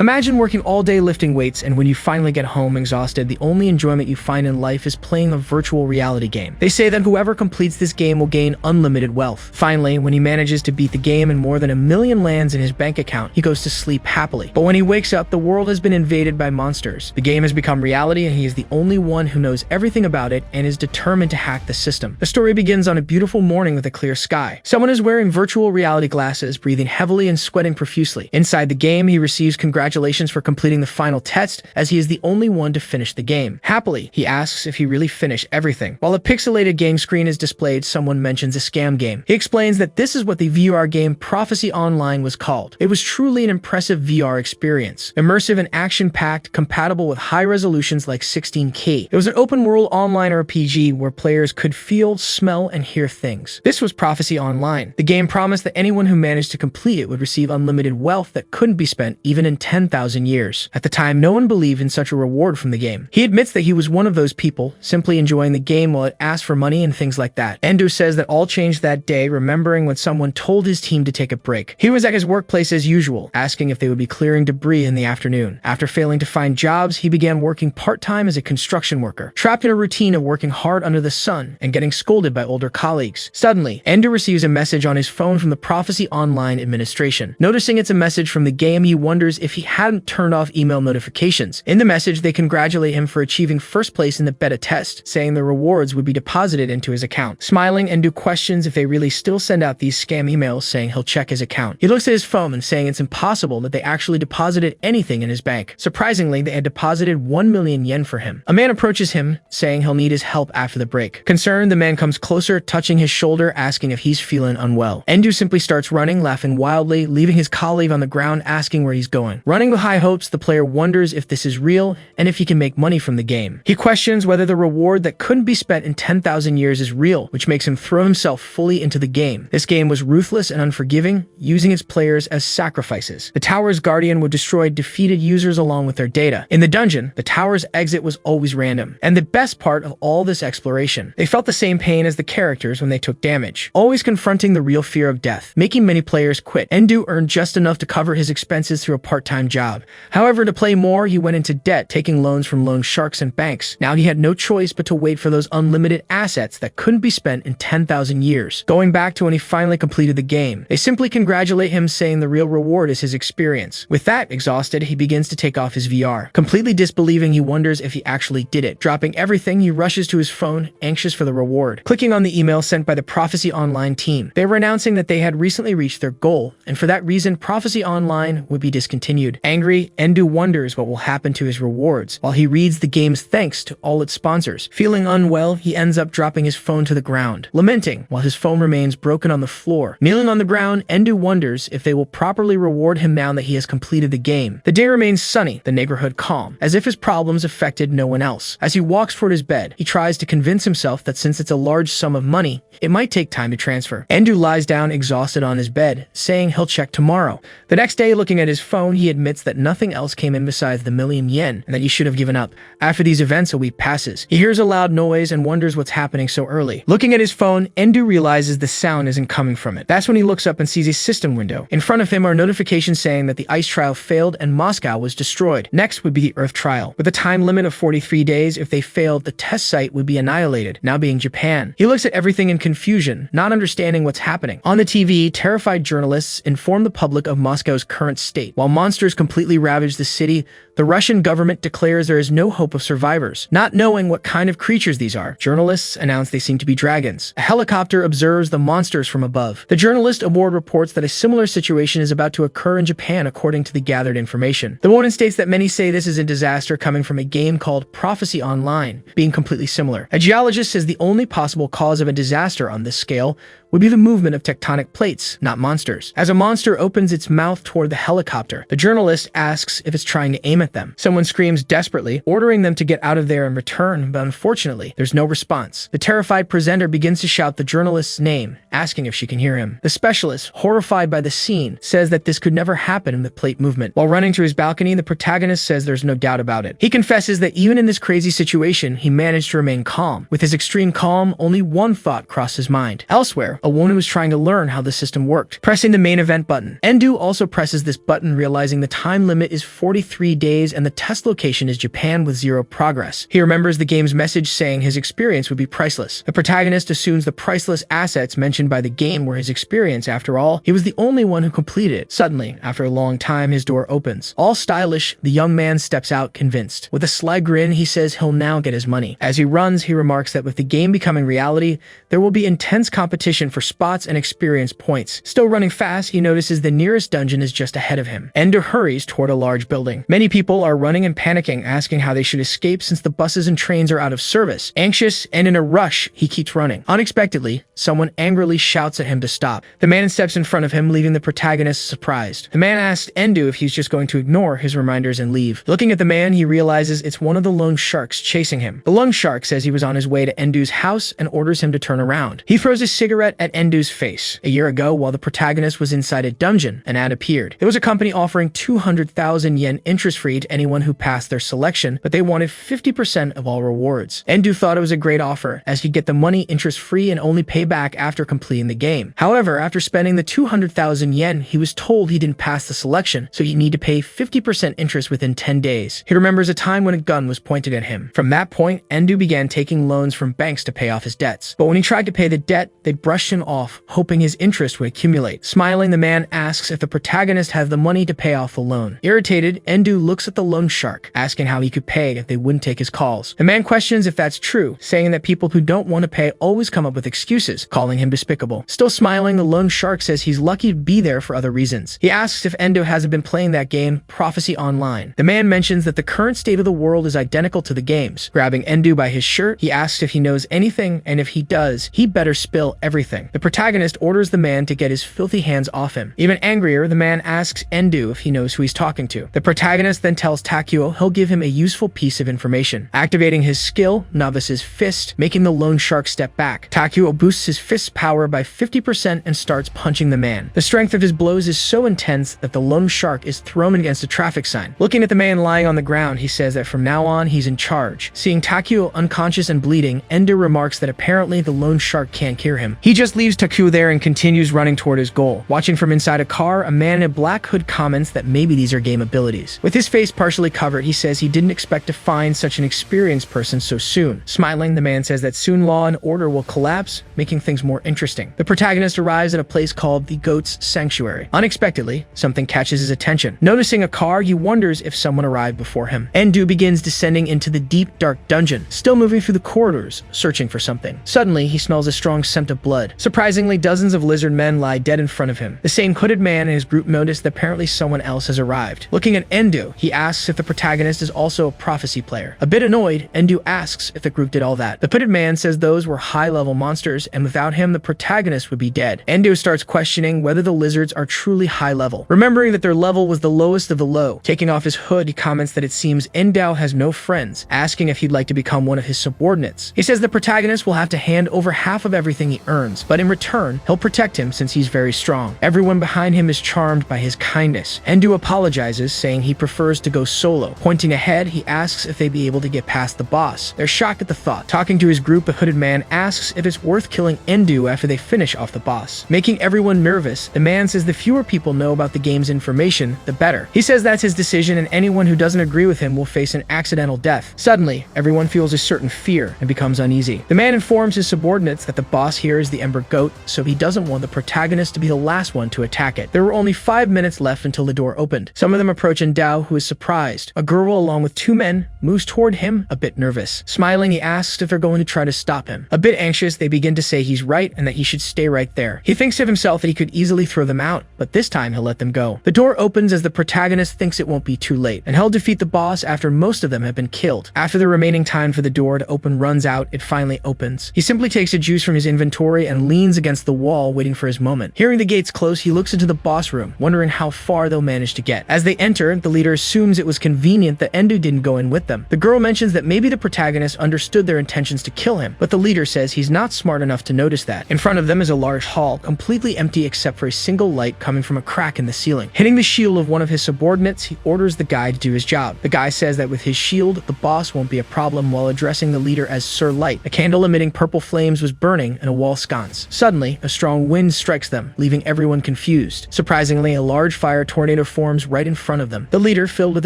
Imagine working all day lifting weights, and when you finally get home exhausted, the only enjoyment you find in life is playing a virtual reality game. They say that whoever completes this game will gain unlimited wealth. Finally, when he manages to beat the game and more than 1 million lands in his bank account, he goes to sleep happily. But when he wakes up, the world has been invaded by monsters. The game has become reality, and he is the only one who knows everything about it and is determined to hack the system. The story begins on a beautiful morning with a clear sky. Someone is wearing virtual reality glasses, breathing heavily and sweating profusely. Inside the game, he receives congratulations for completing the final test, as he is the only one to finish the game. Happily, he asks if he really finished everything. While a pixelated game screen is displayed, someone mentions a scam game. He explains that this is what the VR game Prophecy Online was called. It was truly an impressive VR experience. Immersive and action-packed, compatible with high resolutions like 16K. It was an open-world online RPG where players could feel, smell, and hear things. This was Prophecy Online. The game promised that anyone who managed to complete it would receive unlimited wealth that couldn't be spent even in 10,000 years. At the time, no one believed in such a reward from the game. He admits that he was one of those people, simply enjoying the game while it asked for money and things like that. Endo says that all changed that day, remembering when someone told his team to take a break. He was at his workplace as usual, asking if they would be clearing debris in the afternoon. After failing to find jobs, he began working part-time as a construction worker, trapped in a routine of working hard under the sun and getting scolded by older colleagues. Suddenly, Endo receives a message on his phone from the Prophecy Online administration. Noticing it's a message from the game, he wonders if he hadn't turned off email notifications. In the message, they congratulate him for achieving first place in the beta test, saying the rewards would be deposited into his account. Smiling, Endo questions if they really still send out these scam emails, saying he'll check his account. He looks at his phone and saying it's impossible that they actually deposited anything in his bank. Surprisingly, they had deposited 1 million yen for him. A man approaches him, saying he'll need his help after the break. Concerned, the man comes closer, touching his shoulder, asking if he's feeling unwell. Endo simply starts running, laughing wildly, leaving his colleague on the ground asking where he's going. Running with high hopes, the player wonders if this is real and if he can make money from the game. He questions whether the reward that couldn't be spent in 10,000 years is real, which makes him throw himself fully into the game. This game was ruthless and unforgiving, using its players as sacrifices. The tower's guardian would destroy defeated users along with their data. In the dungeon, the tower's exit was always random. And the best part of all this exploration, they felt the same pain as the characters when they took damage, always confronting the real fear of death, making many players quit. Endo earned just enough to cover his expenses through a part-time job. However, to play more, he went into debt, taking loans from loan sharks and banks. Now he had no choice but to wait for those unlimited assets that couldn't be spent in 10,000 years. Going back to when he finally completed the game, they simply congratulate him, saying the real reward is his experience. With that exhausted, he begins to take off his VR. Completely disbelieving, he wonders if he actually did it. Dropping everything, he rushes to his phone, anxious for the reward. Clicking on the email sent by the Prophecy Online team, they were announcing that they had recently reached their goal, and for that reason, Prophecy Online would be discontinued. Angry, Endo wonders what will happen to his rewards, while he reads the game's thanks to all its sponsors. Feeling unwell, he ends up dropping his phone to the ground, lamenting while his phone remains broken on the floor. Kneeling on the ground, Endo wonders if they will properly reward him now that he has completed the game. The day remains sunny, the neighborhood calm, as if his problems affected no one else. As he walks toward his bed, he tries to convince himself that since it's a large sum of money, it might take time to transfer. Endo lies down exhausted on his bed, saying he'll check tomorrow. The next day, looking at his phone, he admits that nothing else came in besides the 1 million yen, and that he should have given up. After these events, a week passes. He hears a loud noise and wonders what's happening so early. Looking at his phone, Endo realizes the sound isn't coming from it. That's when he looks up and sees a system window. In front of him are notifications saying that the ice trial failed and Moscow was destroyed. Next would be the Earth trial. With a time limit of 43 days, if they failed, the test site would be annihilated, now being Japan. He looks at everything in confusion, not understanding what's happening. On the TV, terrified journalists inform the public of Moscow's current state. While monsters completely ravage the city, the Russian government declares there is no hope of survivors. Not knowing what kind of creatures these are, journalists announce they seem to be dragons. A helicopter observes the monsters from above. The journalist aboard reports that a similar situation is about to occur in Japan according to the gathered information. The warden states that many say this is a disaster coming from a game called Prophecy Online, being completely similar. A geologist says the only possible cause of a disaster on this scale would be the movement of tectonic plates, not monsters. As a monster opens its mouth toward the helicopter, the journalist asks if it's trying to aim at them. Someone screams desperately, ordering them to get out of there and return, but unfortunately, there's no response. The terrified presenter begins to shout the journalist's name, asking if she can hear him. The specialist, horrified by the scene, says that this could never happen in the plate movement. While running to his balcony, the protagonist says there's no doubt about it. He confesses that even in this crazy situation, he managed to remain calm. With his extreme calm, only one thought crossed his mind. Elsewhere, a woman was trying to learn how the system worked, pressing the main event button. Endo also presses this button, realizing the time limit is 43 days and the test location is Japan with zero progress. He remembers the game's message saying his experience would be priceless. The protagonist assumes the priceless assets mentioned by the game were his experience. After all, he was the only one who completed it. Suddenly, after a long time, his door opens. All stylish, the young man steps out convinced. With a sly grin, he says he'll now get his money. As he runs, he remarks that with the game becoming reality, there will be intense competition for spots and experience points. Still running fast, he notices the nearest dungeon is just ahead of him. Endo hurries toward a large building. Many people are running and panicking, asking how they should escape since the buses and trains are out of service. Anxious and in a rush, he keeps running. Unexpectedly, someone angrily shouts at him to stop. The man steps in front of him, leaving the protagonist surprised. The man asks Endo if he's just going to ignore his reminders and leave. Looking at the man, he realizes it's one of the loan sharks chasing him. The loan shark says he was on his way to Endo's house and orders him to turn around. He throws a cigarette at Endo's face. A year ago, while the protagonist was inside a dungeon, an ad appeared. There was a company offering 200,000 yen interest-free to anyone who passed their selection, but they wanted 50% of all rewards. Endo thought it was a great offer, as he'd get the money interest-free and only pay back after completing the game. However, after spending the 200,000 yen, he was told he didn't pass the selection, so he'd need to pay 50% interest within 10 days. He remembers a time when a gun was pointed at him. From that point, Endo began taking loans from banks to pay off his debts. But when he tried to pay the debt, they brushed him off, hoping his interest would accumulate. Smiling, the man asks if the protagonist has the money to pay off the loan. Irritated, Endo looks at the loan shark, asking how he could pay if they wouldn't take his calls. The man questions if that's true, saying that people who don't want to pay always come up with excuses, calling him despicable. Still smiling, the loan shark says he's lucky to be there for other reasons. He asks if Endo hasn't been playing that game, Prophecy Online. The man mentions that the current state of the world is identical to the game's. Grabbing Endo by his shirt, he asks if he knows anything, and if he does, he better spill everything. The protagonist orders the man to get his filthy hands off him. Even angrier, the man asks Endo if he knows who he's talking to. The protagonist then tells Takuo he'll give him a useful piece of information. Activating his skill, Novice's Fist, making the loan shark step back. Takuo boosts his fist's power by 50% and starts punching the man. The strength of his blows is so intense that the loan shark is thrown against a traffic sign. Looking at the man lying on the ground, he says that from now on, he's in charge. Seeing Takuo unconscious and bleeding, Endo remarks that apparently the loan shark can't cure him. He just leaves Takuo there and continues running toward his goal. Watching from inside a car, a man in a black hood comments that maybe these are game abilities. With his face partially covered, he says he didn't expect to find such an experienced person so soon. Smiling, the man says that soon law and order will collapse, making things more interesting. The protagonist arrives at a place called the Goat's Sanctuary. Unexpectedly, something catches his attention. Noticing a car, he wonders if someone arrived before him. Endo begins descending into the deep, dark dungeon, still moving through the corridors, searching for something. Suddenly, he smells a strong scent of blood. Surprisingly, dozens of lizard men lie dead in front of him. The same hooded man and his group notice that apparently someone else has arrived. Looking at Endo, he asks if the protagonist is also a prophecy player. A bit annoyed, Endo asks if the group did all that. The hooded man says those were high-level monsters, and without him, the protagonist would be dead. Endo starts questioning whether the lizards are truly high-level, remembering that their level was the lowest of the low. Taking off his hood, he comments that it seems Endo has no friends, asking if he'd like to become one of his subordinates. He says the protagonist will have to hand over half of everything he earns, but in return, he'll protect him since he's very strong. Everyone behind him is charmed by his kindness. Endo apologizes, saying he prefers to go solo. Pointing ahead, he asks if they'd be able to get past the boss. They're shocked at the thought. Talking to his group, a hooded man asks if it's worth killing Endo after they finish off the boss. Making everyone nervous, the man says the fewer people know about the game's information, the better. He says that's his decision, and anyone who doesn't agree with him will face an accidental death. Suddenly, everyone feels a certain fear and becomes uneasy. The man informs his subordinates that the boss here is the Ember Goat, so he doesn't want the protagonist to be the last one to attack it. There were only 5 minutes left until the door opened. Some of them approach Endao, who is surprised. A girl, along with 2 men, moves toward him, a bit nervous. Smiling, he asks if they're going to try to stop him. A bit anxious, they begin to say he's right and that he should stay right there. He thinks of himself that he could easily throw them out, but this time he'll let them go. The door opens as the protagonist thinks it won't be too late, and he'll defeat the boss after most of them have been killed. After the remaining time for the door to open runs out, it finally opens. He simply takes a juice from his inventory and leans against the wall, waiting for his moment. Hearing the gates close, he looks into the boss room, wondering how far they'll manage to get. As they enter, the leader assumes it was convenient that Endo didn't go in with them. The girl mentions that maybe the protagonist understood their intentions to kill him, but the leader says he's not smart enough to notice that. In front of them is a large hall, completely empty except for a single light coming from a crack in the ceiling. Hitting the shield of one of his subordinates, he orders the guy to do his job. The guy says that with his shield, the boss won't be a problem, while addressing the leader as Sir Light. A candle emitting purple flames was burning in a wall sconce. Suddenly, a strong wind strikes them, leaving everyone confused. Surprisingly, a large fire tornado forms right in front of them. The leader, filled with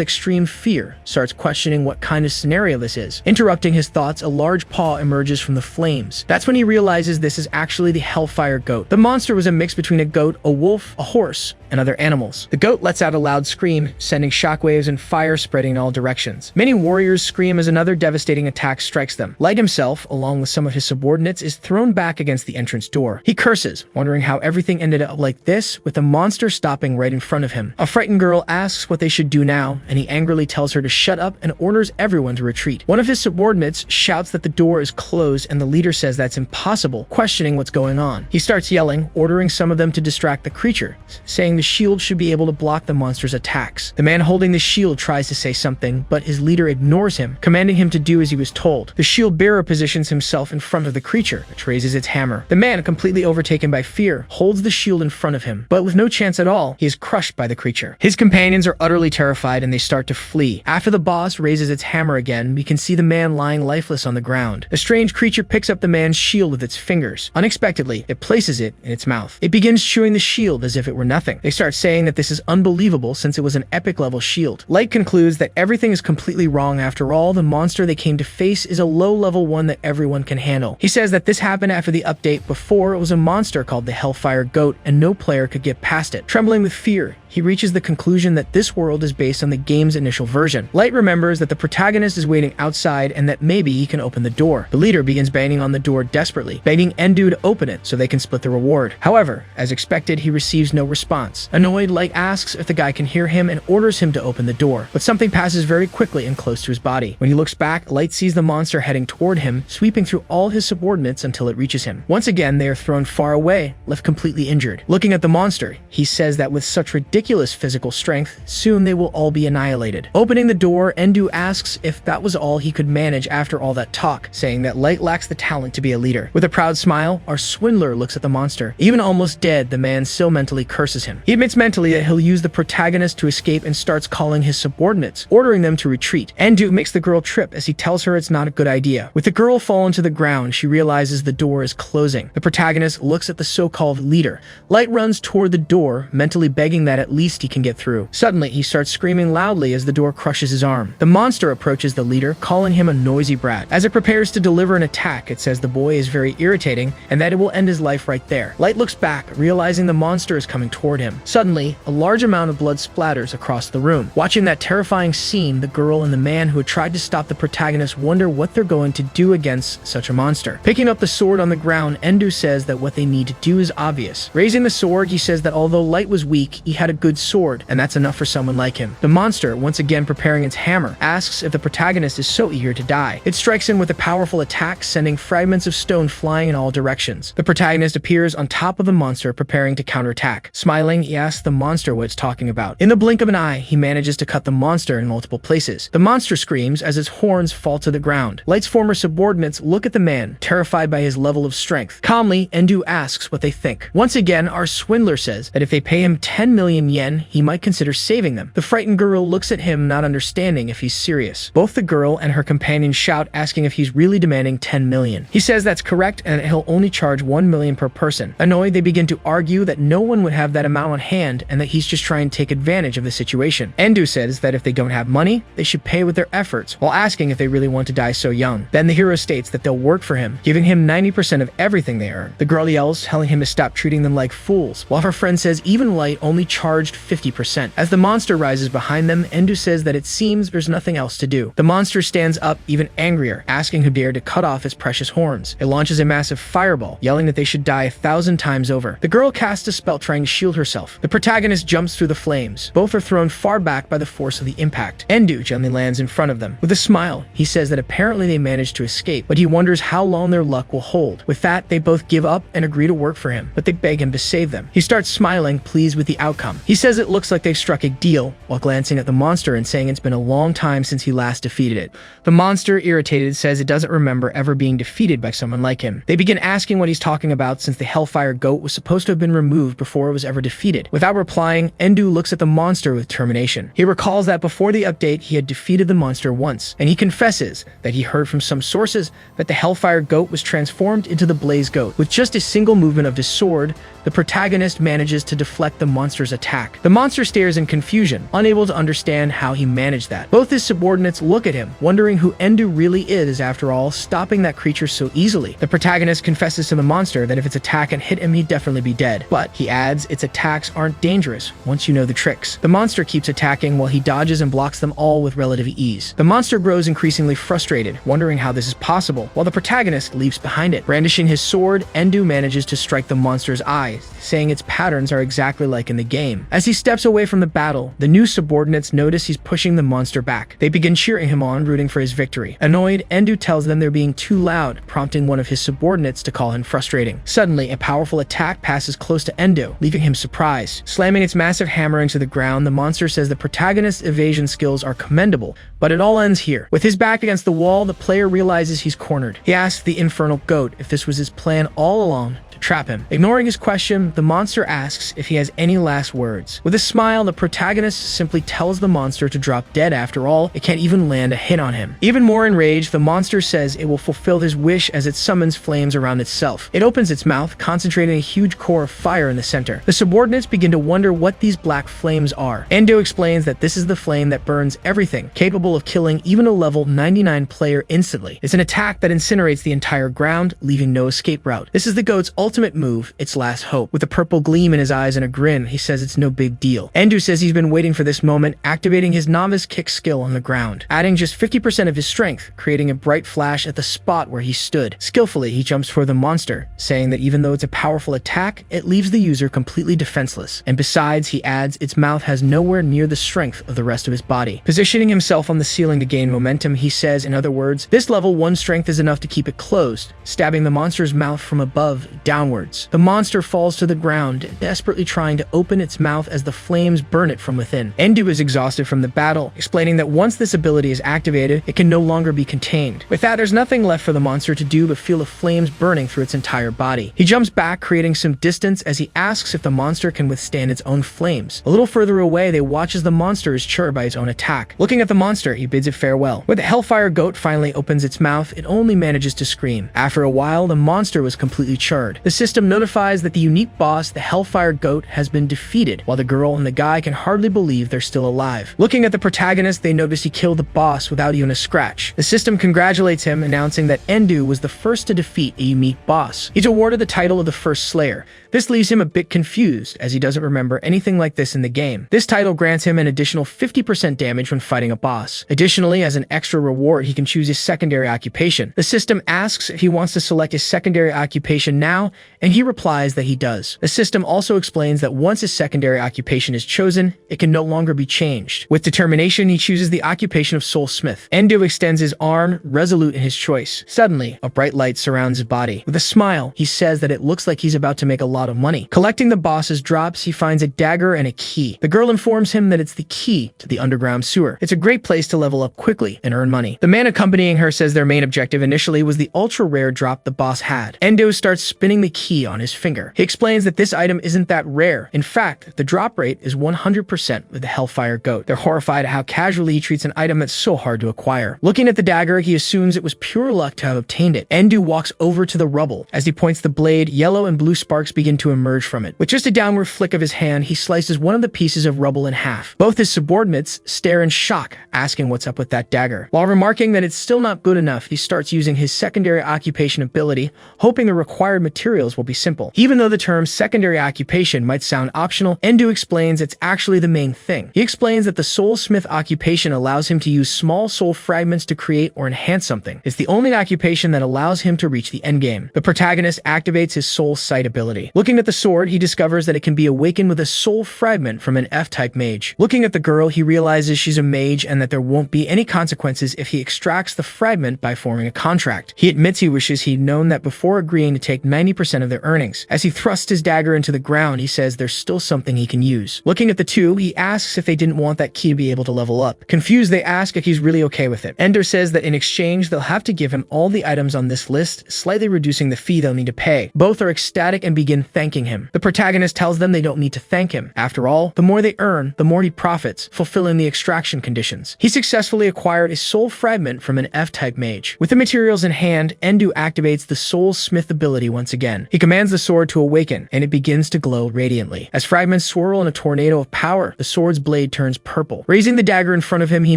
extreme fear, starts questioning what kind of scenario this is. Interrupting his thoughts, a large paw emerges from the flames. That's when he realizes this is actually the Hellfire Goat. The monster was a mix between a goat, a wolf, a horse, and other animals. The goat lets out a loud scream, sending shockwaves and fire spreading in all directions. Many warriors scream as another devastating attack strikes them. Light himself, along with some of his subordinates, is thrown back against the entrance door. He curses, wondering how everything ended up like this, with the monster stopping right in front of him. A frightened girl asks what they should do now, and he angrily tells her to shut up and orders everyone to retreat. One of his subordinates shouts that the door is closed, and the leader says that's impossible, questioning what's going on. He starts yelling, ordering some of them to distract the creature, saying the shield should be able to block the monster's attacks. The man holding the shield tries to say something, but his leader ignores him, commanding him to do as he was told. The shield bearer positions himself in front of the creature, which raises its hammer. The man, completely overtaken by fear, holds the shield in front of him, but with no chance at all, he is crushed by the creature. His companions are utterly terrified and they start to flee. After the boss raises its hammer again, we can see the man lying lifeless on the ground. A strange creature picks up the man's shield with its fingers. Unexpectedly, it places it in its mouth. It begins chewing the shield as if it were nothing. They start saying that this is unbelievable since it was an epic level shield. Light concludes that everything is completely wrong after all. The monster they came to face is a low level one that everyone can handle. He says that this happened after the update. Before, it was a monster called the Hellfire Goat and no player could get past it. Trembling with fear, he reaches the conclusion that this world is based on the game's initial version. Light remembers that the protagonist is waiting outside and that maybe he can open the door. The leader begins banging on the door desperately, begging Endu to open it so they can split the reward. However, as expected, he receives no response. Annoyed, Light asks if the guy can hear him and orders him to open the door, but something passes very quickly and close to his body. When he looks back, Light sees the monster heading toward him, sweeping through all his subordinates until it reaches him. Once again, they are thrown far away, left completely injured. Looking at the monster, he says that with such ridiculous physical strength, soon they will all be annihilated. Opening the door, Endu asks if that was all he could manage after all that talk, saying that Light lacks the talent to be a leader. With a proud smile, our swindler looks at the monster. Even almost dead, the man still mentally curses him. He admits mentally that he'll use the protagonist to escape and starts calling his subordinates, ordering them to retreat. Endu makes the girl trip as he tells her it's not a good idea. With the girl fallen to the ground, she realizes the door is closing. The protagonist looks at the so-called leader. Light runs toward the door, mentally begging that at least he can get through. Suddenly, he starts screaming loudly as the door crushes his arm. The monster approaches the leader, calling him a noisy brat. As it prepares to deliver an attack, it says the boy is very irritating and that it will end his life right there. Light looks back, realizing the monster is coming toward him. Suddenly, a large amount of blood splatters across the room. Watching that terrifying scene, the girl and the man who had tried to stop the protagonist wonder what they're going to do against such a monster. Picking up the sword on the ground, Endu says that what they need to do is obvious. Raising the sword, he says that although Light was weak, he had a good sword, and that's enough for someone like him. The monster, once again preparing its hammer, asks if the protagonist is so eager to die. It strikes in with a powerful attack, sending fragments of stone flying in all directions. The protagonist appears on top of the monster, preparing to counterattack. Smiling, he asks the monster what it's talking about. In the blink of an eye, he manages to cut the monster in multiple places. The monster screams as its horns fall to the ground. Light's former subordinates look at the man, terrified by his level of strength. Calmly, Endu asks what they think. Once again, our swindler says that if they pay him 10 million yen, he might consider saving them. The frightened girl looks at him, not understanding if he's serious. Both the girl and her companion shout, asking if he's really demanding 10 million. He says that's correct and that he'll only charge 1 million per person. Annoyed, they begin to argue that no one would have that amount on hand and that he's just trying to take advantage of the situation. Endu says that if they don't have money, they should pay with their efforts, while asking if they really want to die so young. Then the hero states that they'll work for him, giving him 90% of everything they earn. The girl yells, telling him to stop treating them like fools, while her friend says even Light only charged 50%. As the monster rises behind them, Endu says that it seems there's nothing else to do. The monster stands up, even angrier, asking who dared to cut off its precious horns. It launches a massive fireball, yelling that they should die 1,000 times over. The girl casts a spell trying to shield herself. The protagonist jumps through the flames. Both are thrown far back by the force of the impact. Endu gently lands in front of them. With a smile, he says that apparently they managed to escape, but he wonders how long their luck will hold. With that, they both give up and agree to work for him, but they beg him to save them. He starts smiling, pleased with the outcome. He says it looks like they've struck a deal, while glancing at the monster and saying it's been a long time since he last defeated it. The monster, irritated, says it doesn't remember ever being defeated by someone like him. They begin asking what he's talking about, since the Hellfire Goat was supposed to have been removed before it was ever defeated. Without replying, Endu looks at the monster with determination. He recalls that before the update, he had defeated the monster once, and he confesses that he heard from some sources that the Hellfire Goat was transformed into the Blaze Goat. With just a single movement of his sword, the protagonist manages to deflect the monster's attack. The monster stares in confusion, unable to understand how he managed that. Both his subordinates look at him, wondering who Endu really is after all, stopping that creature so easily. The protagonist confesses to the monster that if its attack can hit him, he'd definitely be dead. But he adds its attacks aren't dangerous once you know the tricks. The monster keeps attacking while he dodges and blocks them all with relative ease. The monster grows increasingly frustrated, wondering how this is possible, while the protagonist leaps behind it. Brandishing his sword, Endu manages to strike the monster's eyes, saying its patterns are exactly like in the game. As he steps away from the battle, the new subordinates notice he's pushing the monster back. They begin cheering him on, rooting for his victory. Annoyed, Endu tells them they're being too loud, prompting one of his subordinates to call him frustrating. Suddenly, a powerful attack passes close to Endu, leaving him surprised. Slamming its massive hammer into the ground, the monster says the protagonist's evasion skills are commendable, but it all ends here. With his back against the wall, the player realizes he's cornered. He asks the infernal goat if this was his plan all along, to trap him. Ignoring his question, the monster asks if he has any last words. With a smile, the protagonist simply tells the monster to drop dead. After all, it can't even land a hit on him. Even more enraged, the monster says it will fulfill his wish as it summons flames around itself. It opens its mouth, concentrating a huge core of fire in the center. The subordinates begin to wonder what these black flames are. Endo explains that this is the flame that burns everything, capable of killing even a level 99 player instantly. It's an attack that incinerates the entire ground, leaving no escape route. This is the goat's ultimate move, its last hope. With a purple gleam in his eyes and a grin, he says it's no big deal. Endu says he's been waiting for this moment, activating his novice kick skill on the ground, adding just 50% of his strength, creating a bright flash at the spot where he stood. Skillfully, he jumps for the monster, saying that even though it's a powerful attack, it leaves the user completely defenseless. And besides, he adds, its mouth has nowhere near the strength of the rest of his body. Positioning himself on the ceiling to gain momentum, he says, in other words, this level 1 strength is enough to keep it closed, stabbing the monster's mouth from above downwards. The monster falls to the ground, desperately trying to open its mouth as the flames burn it from within. Endu is exhausted from the battle, explaining that once this ability is activated, it can no longer be contained. With that, there's nothing left for the monster to do but feel the flames burning through its entire body. He jumps back, creating some distance as he asks if the monster can withstand its own flames. A little further away, they watch as the monster is charred by its own attack. Looking at the monster, he bids it farewell. When the Hellfire Goat finally opens its mouth, it only manages to scream. After a while, the monster was completely charred. The system notifies that the unique boss, the Hellfire Goat, has been defeated, while the girl and the guy can hardly believe they're still alive. Looking at the protagonist, they notice he killed the boss without even a scratch. The system congratulates him, announcing that Endu was the first to defeat a unique boss. He's awarded the title of the First Slayer. This leaves him a bit confused, as he doesn't remember anything like this in the game. This title grants him an additional 50% damage when fighting a boss. Additionally, as an extra reward, he can choose his secondary occupation. The system asks if he wants to select his secondary occupation now, and he replies that he does. The system also explains that once his secondary occupation is chosen, it can no longer be changed. With determination, he chooses the occupation of Soulsmith. Endu extends his arm, resolute in his choice. Suddenly, a bright light surrounds his body. With a smile, he says that it looks like he's about to make a lot of money. Collecting the boss's drops, he finds a dagger and a key. The girl informs him that it's the key to the underground sewer. It's a great place to level up quickly and earn money. The man accompanying her says their main objective initially was the ultra-rare drop the boss had. Endo starts spinning the key on his finger. He explains that this item isn't that rare. In fact, the drop rate is 100% with the Hellfire Goat. They're horrified at how casually he treats an item that's so hard to acquire. Looking at the dagger, he assumes it was pure luck to have obtained it. Endu walks over to the rubble. As he points the blade, yellow and blue sparks begin to emerge from it. With just a downward flick of his hand, he slices one of the pieces of rubble in half. Both his subordinates stare in shock, asking what's up with that dagger. While remarking that it's still not good enough, he starts using his secondary occupation ability, hoping the required materials will be simple. Even though the term secondary occupation might sound optional, Endu explains it's actually the main thing. He explains that the Soulsmith occupation allows him to use small soul fragments to create or enhance something. It's the only occupation that allows him to reach the endgame. The protagonist activates his Soul Sight ability. Looking at the sword, he discovers that it can be awakened with a soul fragment from an F-type mage. Looking at the girl, he realizes she's a mage and that there won't be any consequences if he extracts the fragment by forming a contract. He admits he wishes he'd known that before agreeing to take 90% of their earnings. As he thrusts his dagger into the ground, he says there's still something he can use. Looking at the two, he asks if they didn't want that key to be able to level up. Confused, they ask if he's really okay with it. Ender says that in exchange, they'll have to give him all the items on this list, slightly reducing the fee they'll need to pay. Both are ecstatic and begin thanking him. The protagonist tells them they don't need to thank him. After all, the more they earn, the more he profits, fulfilling the extraction conditions. He successfully acquired a soul fragment from an F-type mage. With the materials in hand, Endu activates the Soulsmith ability once again. again. He commands the sword to awaken, and it begins to glow radiantly. As fragments swirl in a tornado of power, the sword's blade turns purple. Raising the dagger in front of him, he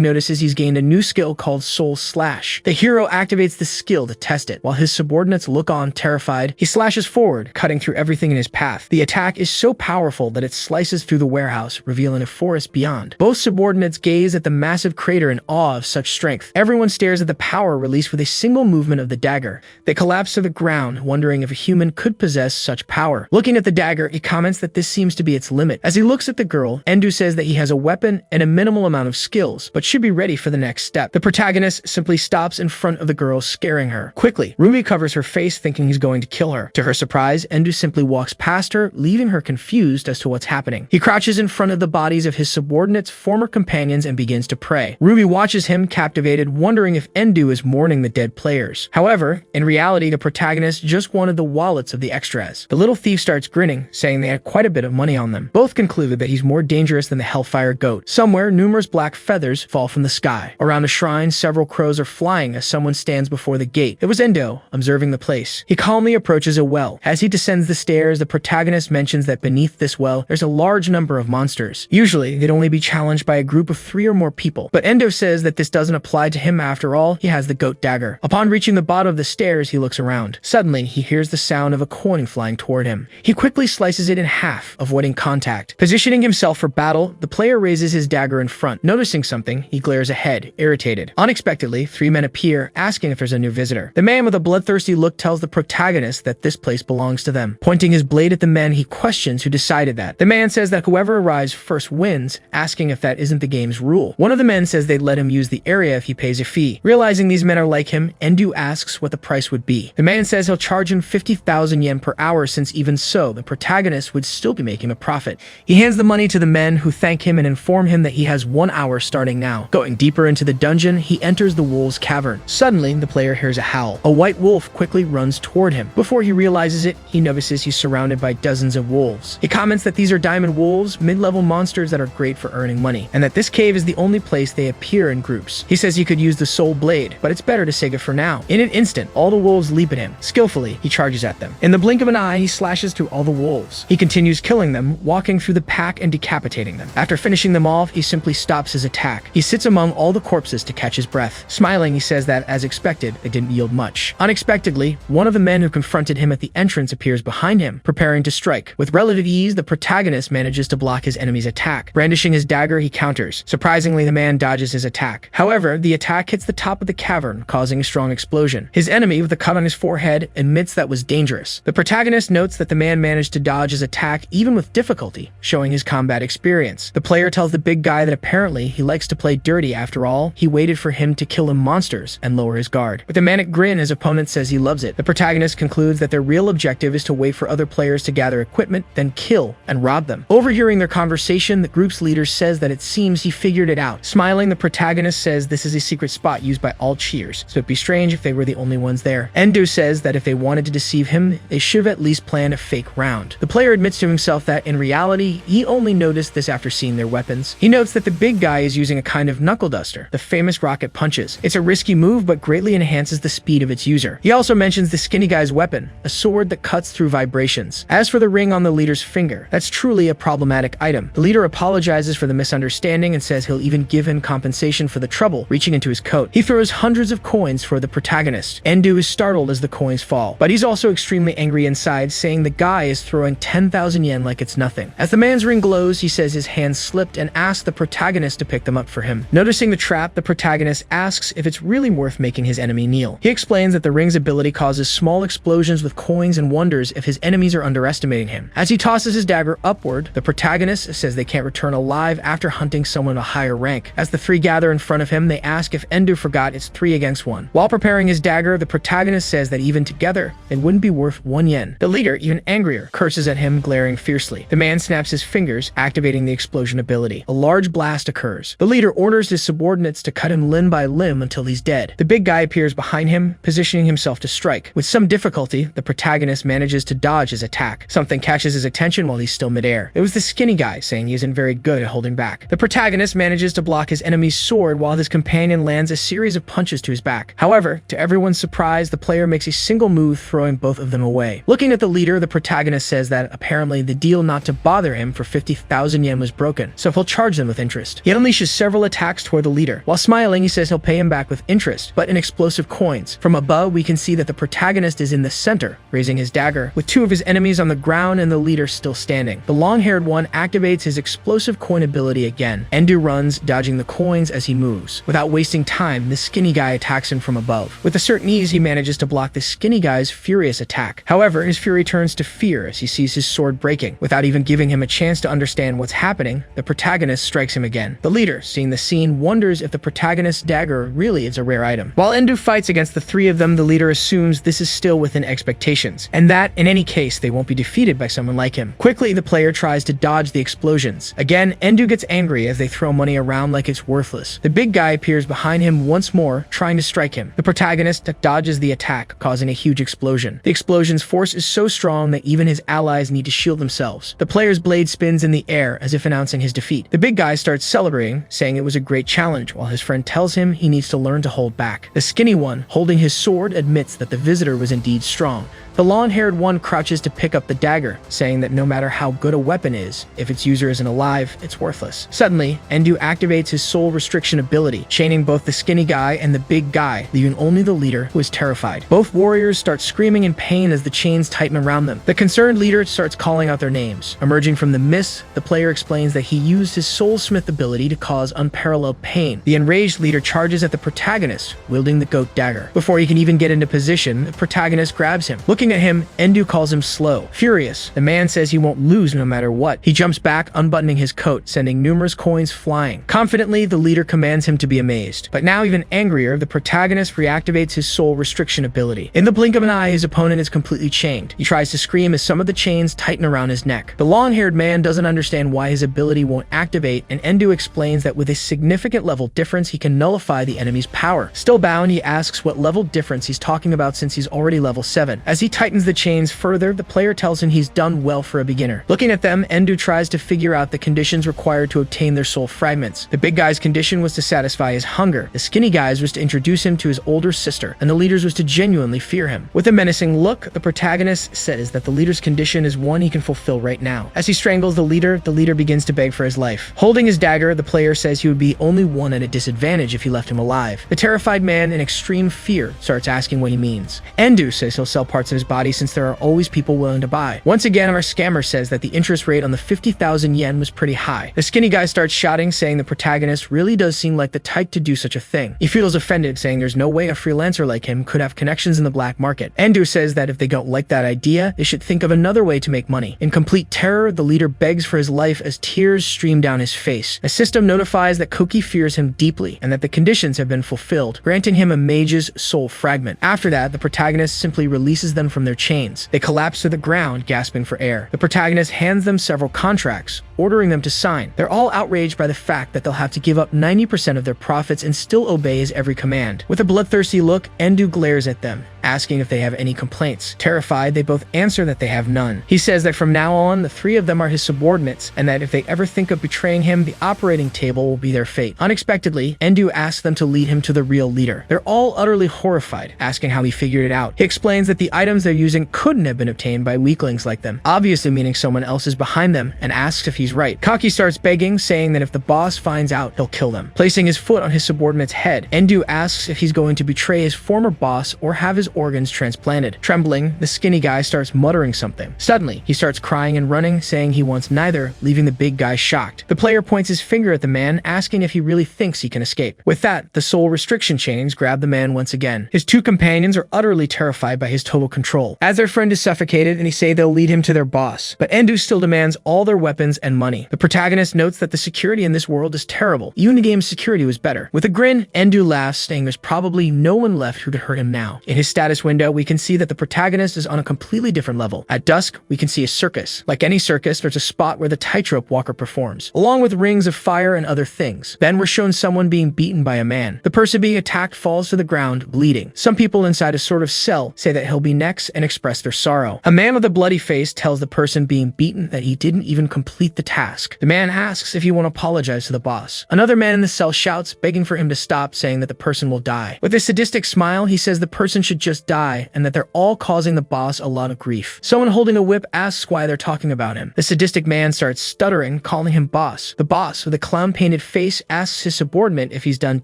notices he's gained a new skill called Soul Slash. The hero activates the skill to test it. While his subordinates look on, terrified, he slashes forward, cutting through everything in his path. The attack is so powerful that it slices through the warehouse, revealing a forest beyond. Both subordinates gaze at the massive crater in awe of such strength. Everyone stares at the power released with a single movement of the dagger. They collapse to the ground, wondering if a human could possess such power. Looking at the dagger, he comments that this seems to be its limit. As he looks at the girl, Endu says that he has a weapon and a minimal amount of skills, but should be ready for the next step. The protagonist simply stops in front of the girl, scaring her. Quickly, Ruby covers her face, thinking he's going to kill her. To her surprise, Endu simply walks past her, leaving her confused as to what's happening. He crouches in front of the bodies of his subordinates' former companions and begins to pray. Ruby watches him, captivated, wondering if Endu is mourning the dead players. However, in reality, the protagonist just wanted the wallets of the extras. The little thief starts grinning, saying they had quite a bit of money on them. Both conclude that he's more dangerous than the Hellfire Goat. Somewhere, numerous black feathers fall from the sky. Around the shrine, several crows are flying as someone stands before the gate. It was Endo, observing the place. He calmly approaches a well. As he descends the stairs, the protagonist mentions that beneath this well, there's a large number of monsters. Usually, they'd only be challenged by a group of 3 or more people, but Endo says that this doesn't apply to him after all. He has the goat dagger. Upon reaching the bottom of the stairs, he looks around. Suddenly, he hears the sound of a coin flying toward him. He quickly slices it in half, avoiding contact. Positioning himself for battle, the player raises his dagger in front. Noticing something, he glares ahead, irritated. Unexpectedly, 3 men appear, asking if there's a new visitor. The man with a bloodthirsty look tells the protagonist that this place belongs to them. Pointing his blade at the men, he questions who decided that. The man says that whoever arrives first wins, asking if that isn't the game's rule. One of the men says they'd let him use the area if he pays a fee. Realizing these men are like him, Endu asks what the price would be. The man says he'll charge him 50,000 yen per hour, since even so, the protagonist would still be making a profit. He hands the money to the men, who thank him and inform him that he has 1 hour starting now. Going deeper into the dungeon, he enters the wolves' cavern. Suddenly, the player hears a howl. A white wolf quickly runs toward him. Before he realizes it, he notices he's surrounded by dozens of wolves. He comments that these are diamond wolves, mid-level monsters that are great for earning money, and that this cave is the only place they appear in groups. He says he could use the soul blade, but it's better to save it for now. In an instant, all the wolves leap at him. Skillfully, he charges at them. In the blink of an eye, he slashes through all the wolves. He continues killing them, walking through the pack and decapitating them. After finishing them off, he simply stops his attack. He sits among all the corpses to catch his breath. Smiling, he says that, as expected, they didn't yield much. Unexpectedly, one of the men who confronted him at the entrance appears behind him, preparing to strike. With relative ease, the protagonist manages to block his enemy's attack. Brandishing his dagger, he counters. Surprisingly, the man dodges his attack. However, the attack hits the top of the cavern, causing a strong explosion. His enemy, with a cut on his forehead, admits that was dangerous. The protagonist notes that the man managed to dodge his attack even with difficulty, showing his combat experience. The player tells the big guy that apparently he likes to play dirty. After all, he waited for him to kill him monsters and lower his guard. With a manic grin, his opponent says he loves it. The protagonist concludes that their real objective is to wait for other players to gather equipment, then kill and rob them. Overhearing their conversation, the group's leader says that it seems he figured it out. Smiling, the protagonist says this is a secret spot used by all cheers, so it'd be strange if they were the only ones there. Endo says that if they wanted to deceive him, they should have at least planned a fake round. The player admits to himself that, in reality, he only noticed this after seeing their weapons. He notes that the big guy is using a kind of knuckle duster, the famous rocket punches. It's a risky move, but greatly enhances the speed of its user. He also mentions the skinny guy's weapon, a sword that cuts through vibrations. As for the ring on the leader's finger, that's truly a problematic item. The leader apologizes for the misunderstanding and says he'll even give him compensation for the trouble, reaching into his coat. He throws hundreds of coins for the protagonist. Endu is startled as the coins fall, but he's also extremely angry inside, saying the guy is throwing 10,000 yen like it's nothing. As the man's ring glows, he says his hand slipped and asks the protagonist to pick them up for him. Noticing the trap, the protagonist asks if it's really worth making his enemy kneel. He explains that the ring's ability causes small explosions with coins and wonders if his enemies are underestimating him. As he tosses his dagger upward, the protagonist says they can't return alive after hunting someone of a higher rank. As the 3 gather in front of him, they ask if Endu forgot it's 3 against 1. While preparing his dagger, the protagonist says that even together, it wouldn't be worth 1 yen. The leader, even angrier, curses at him, glaring fiercely. The man snaps his fingers, activating the explosion ability. A large blast occurs. The leader orders his subordinates to cut him limb by limb until he's dead. The big guy appears behind him, positioning himself to strike. With some difficulty, the protagonist manages to dodge his attack. Something catches his attention while he's still midair. It was the skinny guy, saying he isn't very good at holding back. The protagonist manages to block his enemy's sword while his companion lands a series of punches to his back. However, to everyone's surprise, the player makes a single move, throwing both of them away. Looking at the leader, the protagonist says that apparently the deal not to bother him for 50,000 yen was broken, so he'll charge them with interest. He unleashes several attacks toward the leader. While smiling, he says he'll pay him back with interest, but in explosive coins. From above, we can see that the protagonist is in the center, raising his dagger, with two of his enemies on the ground and the leader still standing. The long-haired one activates his explosive coin ability again. Endu runs, dodging the coins as he moves. Without wasting time, the skinny guy attacks him from above. With a certain ease, he manages to block the skinny guy's furious attack. However, his fury turns to fear as he sees his sword breaking. Without even giving him a chance to understand what's happening, the protagonist strikes him again. The leader, seeing the scene, wonders if the protagonist's dagger really is a rare item. While Endu fights against the three of them, the leader assumes this is still within expectations, and that, in any case, they won't be defeated by someone like him. Quickly, the player tries to dodge the explosions. Again, Endu gets angry as they throw money around like it's worthless. The big guy appears behind him once more, trying to strike him. The protagonist dodges the attack, causing a huge explosion. The explosion's force is so strong that even his allies need to shield themselves. The player's blade spins in the air as if announcing his defeat. The big guy starts celebrating, saying it was a great challenge, while his friend tells him he needs to learn to hold back. The skinny one, holding his sword, admits that the visitor was indeed strong. The long-haired one crouches to pick up the dagger, saying that no matter how good a weapon is, if its user isn't alive, it's worthless. Suddenly, Endu activates his soul restriction ability, chaining both the skinny guy and the big guy, leaving only the leader, who is terrified. Both warriors start screaming in pain as the chains tighten around them. The concerned leader starts calling out their names. Emerging from the mist, the player explains that he used his soulsmith ability to cause unparalleled pain. The enraged leader charges at the protagonist, wielding the goat dagger. Before he can even get into position, the protagonist grabs him. Looking at him, Endu calls him slow. Furious, the man says he won't lose no matter what. He jumps back, unbuttoning his coat, sending numerous coins flying. Confidently, the leader commands him to be amazed. But now even angrier, the protagonist reactivates his soul restriction ability. In the blink of an eye, his opponent is completely chained. He tries to scream as some of the chains tighten around his neck. The long-haired man doesn't understand why his ability won't activate, and Endu explains that with a significant level difference, he can nullify the enemy's power. Still bound, he asks what level difference he's talking about since he's already level 7. As he tightens the chains further, the player tells him he's done well for a beginner. Looking at them, Endu tries to figure out the conditions required to obtain their soul fragments. The big guy's condition was to satisfy his hunger, the skinny guy's was to introduce him to his older sister, and the leader's was to genuinely fear him. With a menacing look, the protagonist says that the leader's condition is one he can fulfill right now. As he strangles the leader begins to beg for his life. Holding his dagger, the player says he would be only one at a disadvantage if he left him alive. The terrified man, in extreme fear, starts asking what he means. Endu says he'll sell parts of his body since there are always people willing to buy. Once again, our scammer says that the interest rate on the 50,000 yen was pretty high. The skinny guy starts shouting, saying the protagonist really does seem like the type to do such a thing. He feels offended, saying there's no way a freelancer like him could have connections in the black market. Endu says that if they don't like that idea, they should think of another way to make money. In complete terror, the leader begs for his life as tears stream down his face. A system notifies that Koki fears him deeply and that the conditions have been fulfilled, granting him a mage's soul fragment. After that, the protagonist simply releases them from their chains. They collapse to the ground, gasping for air. The protagonist hands them several contracts, ordering them to sign. They're all outraged by the fact that they'll have to give up 90% of their profits and still obey his every command. With a bloodthirsty look, Endu glares at them, asking if they have any complaints. Terrified, they both answer that they have none. He says that from now on, the three of them are his subordinates, and that if they ever think of betraying him, the operating table will be their fate. Unexpectedly, Endu asks them to lead him to the real leader. They're all utterly horrified, asking how he figured it out. He explains that the items they're using couldn't have been obtained by weaklings like them, obviously meaning someone else is behind them, and asks if he's right. Kaki starts begging, saying that if the boss finds out, he'll kill them. Placing his foot on his subordinate's head, Endu asks if he's going to betray his former boss or have his organs transplanted. Trembling, the skinny guy starts muttering something. Suddenly, he starts crying and running, saying he wants neither, leaving the big guy shocked. The player points his finger at the man, asking if he really thinks he can escape. With that, the soul restriction chains grab the man once again. His two companions are utterly terrified by his total control, as their friend is suffocated and he say they'll lead him to their boss. But Endu still demands all their weapons and money. The protagonist notes that the security in this world is terrible. Even the game's security was better. With a grin, Endu laughs, saying there's probably no one left who could hurt him now. In his status window, we can see that the protagonist is on a completely different level. At dusk, we can see a circus. Like any circus, there's a spot where the tightrope walker performs, along with rings of fire and other things. Then we're shown someone being beaten by a man. The person being attacked falls to the ground, bleeding. Some people inside a sort of cell say that he'll be next, relax and express their sorrow. A man with a bloody face tells the person being beaten that he didn't even complete the task. The man asks if he won't apologize to the boss. Another man in the cell shouts, begging for him to stop, saying that the person will die. With a sadistic smile, he says the person should just die and that they're all causing the boss a lot of grief. Someone holding a whip asks why they're talking about him. The sadistic man starts stuttering, calling him boss. The boss, with a clown-painted face, asks his subordinate if he's done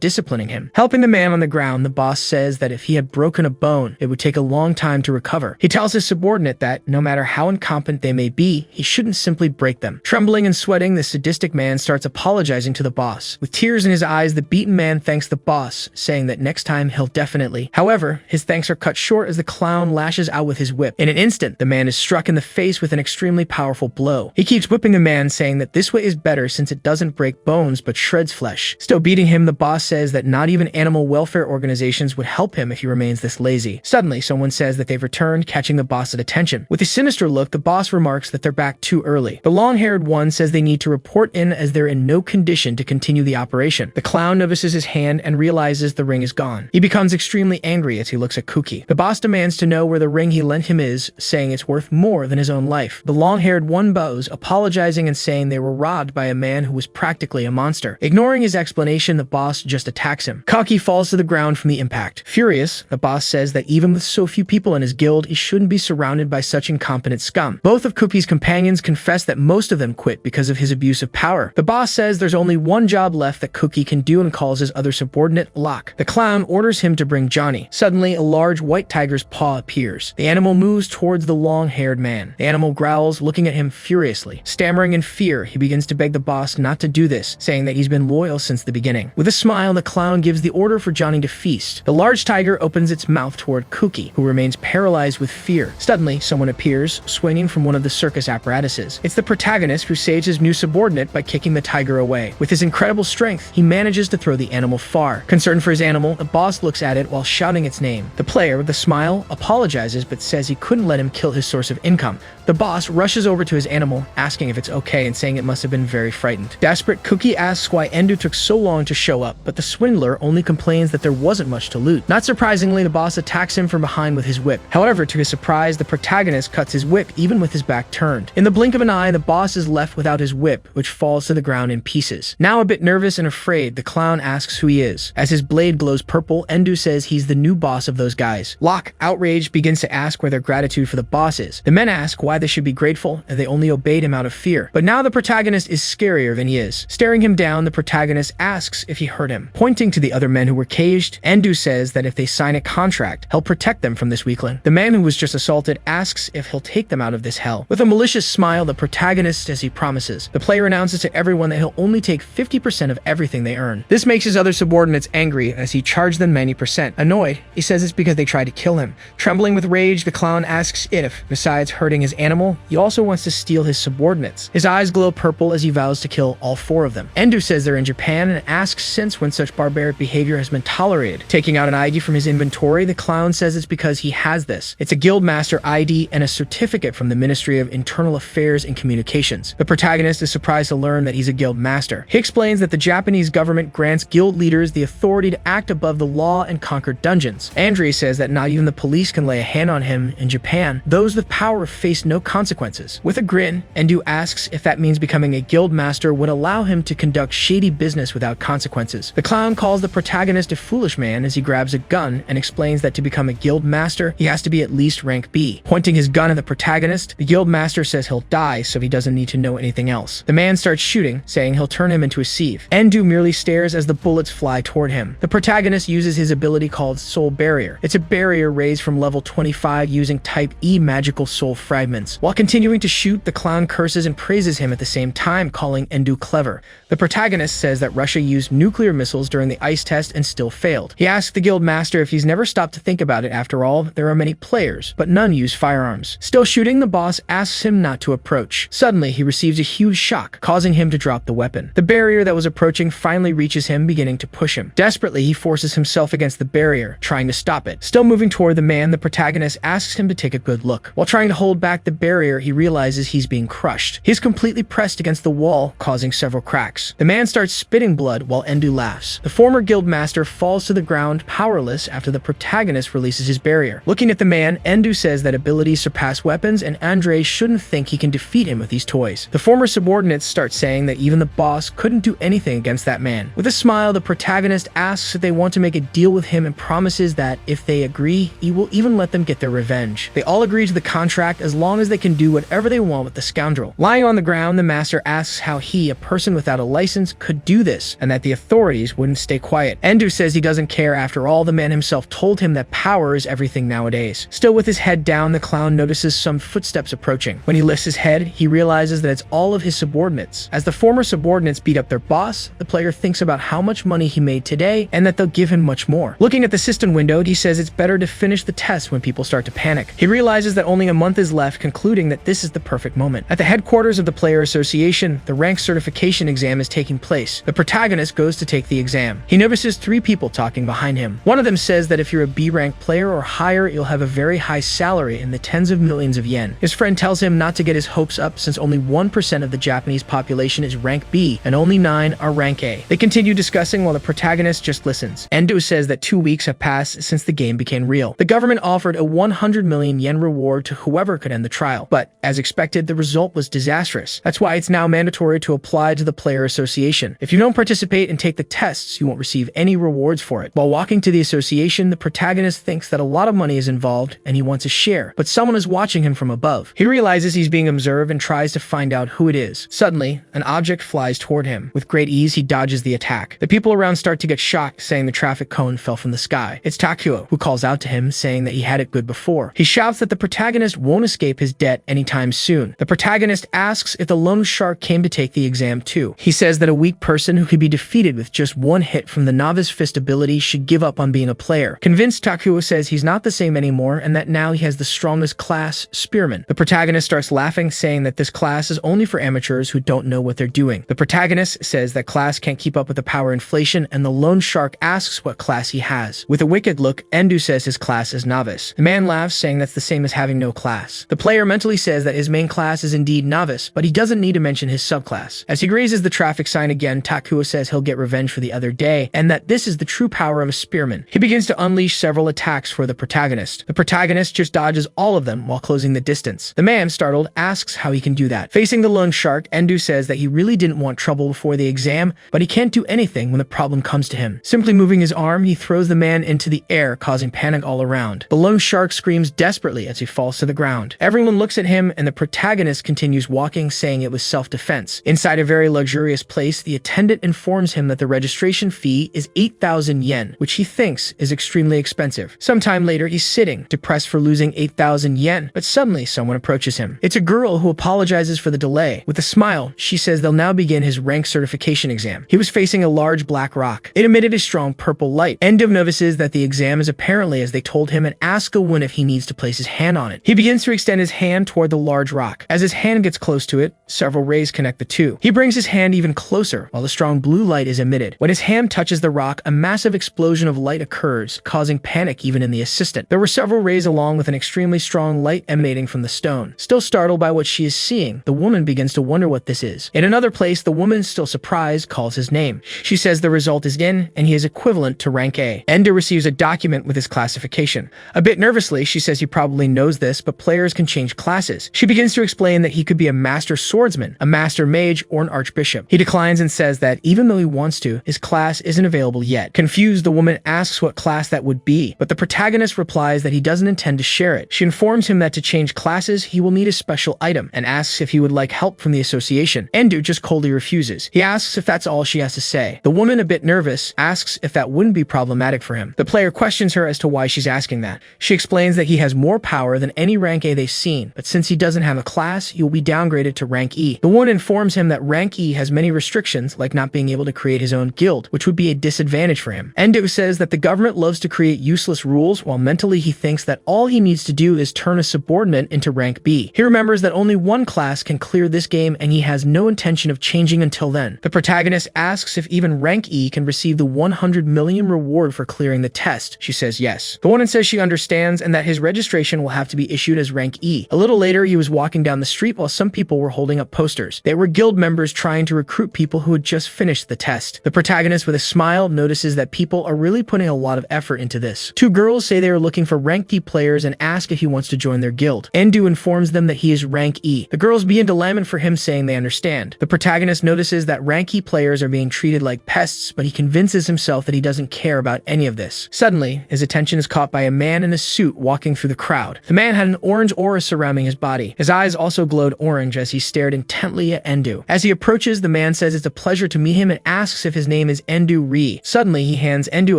disciplining him. Helping the man on the ground, the boss says that if he had broken a bone, it would take a long time to recover. He tells his subordinate that, no matter how incompetent they may be, he shouldn't simply break them. Trembling and sweating, the sadistic man starts apologizing to the boss. With tears in his eyes, the beaten man thanks the boss, saying that next time he'll definitely. However, his thanks are cut short as the clown lashes out with his whip. In an instant, the man is struck in the face with an extremely powerful blow. He keeps whipping the man, saying that this way is better since it doesn't break bones but shreds flesh. Still beating him, the boss says that not even animal welfare organizations would help him if he remains this lazy. Suddenly, someone says that they've returned, catching the boss's attention. With a sinister look, the boss remarks that they're back too early. The long-haired one says they need to report in as they're in no condition to continue the operation. The clown notices his hand and realizes the ring is gone. He becomes extremely angry as he looks at Kuki. The boss demands to know where the ring he lent him is, saying it's worth more than his own life. The long-haired one bows, apologizing and saying they were robbed by a man who was practically a monster. Ignoring his explanation, the boss just attacks him. Kaki falls to the ground from the impact. Furious, the boss says that even with so few people in his guild, he shouldn't be surrounded by such incompetent scum. Both of Kuki's companions confess that most of them quit because of his abuse of power. The boss says there's only one job left that Kuki can do and calls his other subordinate Locke. The clown orders him to bring Johnny. Suddenly, a large white tiger's paw appears. The animal moves towards the long-haired man. The animal growls, looking at him furiously. Stammering in fear, he begins to beg the boss not to do this, saying that he's been loyal since the beginning. With a smile, the clown gives the order for Johnny to feast. The large tiger opens its mouth toward Kuki, who remains paralyzed with fear. Suddenly, someone appears, swinging from one of the circus apparatuses. It's the protagonist who saves his new subordinate by kicking the tiger away. With his incredible strength, he manages to throw the animal far. Concerned for his animal, the boss looks at it while shouting its name. The player, with a smile, apologizes but says he couldn't let him kill his source of income. The boss rushes over to his animal, asking if it's okay and saying it must have been very frightened. Desperate, Kuki asks why Endu took so long to show up, but the swindler only complains that there wasn't much to loot. Not surprisingly, the boss attacks him from behind with his whip. However, to his surprise, the protagonist cuts his whip even with his back turned. In the blink of an eye, the boss is left without his whip, which falls to the ground in pieces. Now a bit nervous and afraid, the clown asks who he is. As his blade glows purple, Endu says he's the new boss of those guys. Locke, outraged, begins to ask where their gratitude for the boss is. The men ask why they should be grateful, and they only obeyed him out of fear. But now the protagonist is scarier than he is. Staring him down, the protagonist asks if he hurt him. Pointing to the other men who were caged, Endu says that if they sign a contract, he'll protect them from this weakling. The man who was just assaulted asks if he'll take them out of this hell. With a malicious smile, the protagonist says he promises. The player announces to everyone that he'll only take 50% of everything they earn. This makes his other subordinates angry as he charged them 90%. Annoyed, he says it's because they tried to kill him. Trembling with rage, the clown asks if, besides hurting his animal, he also wants to steal his subordinates. His eyes glow purple as he vows to kill all 4 of them. Endu says they're in Japan and asks since when such barbaric behavior has been tolerated. Taking out an ID from his inventory, the clown says it's because he has this. It's a guildmaster ID and a certificate from the Ministry of Internal Affairs and Communications. The protagonist is surprised to learn that he's a guild master. He explains that the Japanese government grants guild leaders the authority to act above the law and conquer dungeons. Andre says that not even the police can lay a hand on him in Japan. Those with power face no consequences. With a grin, Endu asks if that means becoming a guild master would allow him to conduct shady business without consequences. The clown calls the protagonist a foolish man as he grabs a gun and explains that to become a guild master, he has to be at least rank B. Pointing his gun at the protagonist, the guild master says he'll die so he doesn't need to know anything else. The man starts shooting, saying he'll turn him into a sieve. Endu merely stares as the bullets fly toward him. The protagonist uses his ability called Soul Barrier. It's a barrier raised from level 25 using type E magical soul fragments. While continuing to shoot, the clown curses and praises him at the same time, calling Endu clever. The protagonist says that Russia used nuclear missiles during the ice test and still failed. He asks the guild master if he's never stopped to think about it. After all, there are many players, but none use firearms. Still shooting, the boss asks him not to approach. Suddenly, he receives a huge shock, causing him to drop the weapon. The barrier that was approaching finally reaches him, beginning to push him. Desperately, he forces himself against the barrier, trying to stop it. Still moving toward the man, the protagonist asks him to take a good look. While trying to hold back the barrier, he realizes he's being crushed. He's completely pressed against the wall, causing several cracks. The man starts spitting blood while Endu laughs. The former guild master falls to the ground, powerless, after the protagonist releases his barrier. Looking at the man, Endu says that abilities surpass weapons and Andre shouldn't think he can defeat him with these toys. The former subordinates start saying that even the boss couldn't do anything against that man. With a smile, the protagonist asks if they want to make a deal with him and promises that if they agree, he will even let them get their revenge. They all agree to the contract as long as they can do whatever they want with the scoundrel. Lying on the ground, the master asks how he, a person without a license, could do this and that the authorities wouldn't stay quiet. Endu says he doesn't care. After all, the man himself told him that power is everything nowadays. Still with his head down, the clown notices some footsteps approaching. When he lifts his head, he realizes that it's all of his subordinates. As the former subordinates beat up their boss, the player thinks about how much money he made today and that they'll give him much more. Looking at the system window, he says it's better to finish the test when people start to panic. He realizes that only a month is left, concluding that this is the perfect moment. At the headquarters of the player association, the rank certification exam is taking place. The protagonist goes to take the exam. He notices 3 people talking behind him. One of them says that if you're a B rank player or higher, you'll have a very high salary in the tens of millions of yen. His friend tells him not to get his hopes up since only 1% of the Japanese population is rank B and only 9 are rank A. They continue discussing while the protagonist just listens. Endo says that 2 weeks have passed since the game became real. The government offered a 100 million yen reward to whoever could end the trial, but as expected, the result was disastrous. That's why it's now mandatory to apply to the player association. If you don't participate and take the tests, you won't receive any rewards for it. While walking to the association, the protagonist thinks that a lot of money is involved and he wants a share, but someone is watching him from above. He realizes he's being observed and tries to find out who it is. Suddenly, an object flies toward him. With great ease, he dodges the attack. The people around start to get shocked, saying the traffic cone fell from the sky. It's Takuo, who calls out to him, saying that he had it good before. He shouts that the protagonist won't escape his debt anytime soon. The protagonist asks if the loan shark came to take the exam too. He says that a weak person who could be defeated with just one hit from the novice fist ability should give up on being a player. Convinced, Takuo says he's not the same anymore and that now he has the strongest class, Spearman. The protagonist starts laughing, saying that this class is only for amateurs who don't know what they're doing. The protagonist says that class can't keep up with the power inflation, and the loan shark asks what class he has. With a wicked look, Endu says his class is novice. The man laughs, saying that's the same as having no class. The player mentally says that his main class is indeed novice, but he doesn't need to mention his subclass. As he grazes the traffic sign again, Takuo says he'll get revenge for the other day, and that this is the true power of a spearman. He begins to unleash several attacks for the protagonist. The protagonist just dodges all of them while closing the distance. The man, startled, asks how he can do that. Facing the loan shark, Endu says that he really didn't want trouble before the exam, but he can't do anything when the problem comes to him. Simply moving his arm, he throws the man into the air, causing panic all around. The loan shark screams desperately as he falls to the ground. Everyone looks at him, and the protagonist continues walking, saying it was self-defense. Inside a very luxurious place, the attendant informs him that the registration fee is 8,000 yen, which he thinks is extremely expensive. Sometime later, he's sitting, depressed for losing 8,000 yen, but suddenly someone approaches him. It's a girl who apologizes for the delay. With a smile, she says they'll now begin his rank certification exam. He was facing a large black rock. It emitted a strong purple light. Endo notices that the exam is apparently as they told him and asks Owen if he needs to place his hand on it. He begins to extend his hand toward the large rock. As his hand gets close to it, several rays connect the two. He brings his hand even closer while a strong blue light is emitted. When his hand touches the rock, a massive explosion of light occurs, causing panic even in the assistant. There were several rays along with an extremely strong light emanating from the stone. Still startled by what she is seeing, the woman begins to wonder what this is. In another place, the woman, still surprised, calls his name. She says the result is in, and he is equivalent to rank A. Endo receives a document with his classification. A bit nervously, she says he probably knows this, but players can change classes. She begins to explain that he could be a master swordsman, a master mage, or an archbishop. He declines and says that even though he wants to, his class isn't available yet. Confused, the woman asks what class that would be, but the protagonist replies that he doesn't intend to share it. She informs him that to change classes, he will need a special item, and asks if he would like help from the association. Endu just coldly refuses. He asks if that's all she has to say. The woman, a bit nervous, asks if that wouldn't be problematic for him. The player questions her as to why she's asking that. She explains that he has more power than any rank A they've seen, but since he doesn't have a class, he will be downgraded to rank E. The woman informs him that rank E has many restrictions, like not being able to create his own guild, which would be a disadvantage for him. Endo says that the government loves to create useless rules, while mentally he thinks that all he needs to do is turn a subordinate into rank B. He remembers that only one class can clear this game, and he has no intention of changing until then. The protagonist asks if even rank E can receive the 100 million reward for clearing the test. She says yes. The woman says she understands and that his registration will have to be issued as rank E. A little later, he was walking down the street while some people were holding up posters. They were guild members trying to recruit people who had just finished the test. The protagonist, with a smile, notices that people are really putting a lot of effort into this. Two girls say they are looking for rank D players and ask if he wants to join their guild. Endu informs them that he is rank E. The girls begin to lament for him, saying they understand. The protagonist notices that rank E players are being treated like pests, but he convinces himself that he doesn't care about any of this. Suddenly, his attention is caught by a man in a suit walking through the crowd. The man had an orange aura surrounding his body. His eyes also glowed orange as he stared intently at Endu. As he approaches, the man says it's a pleasure to meet him and asks if his name is Endu Ri. Suddenly, he hands Endu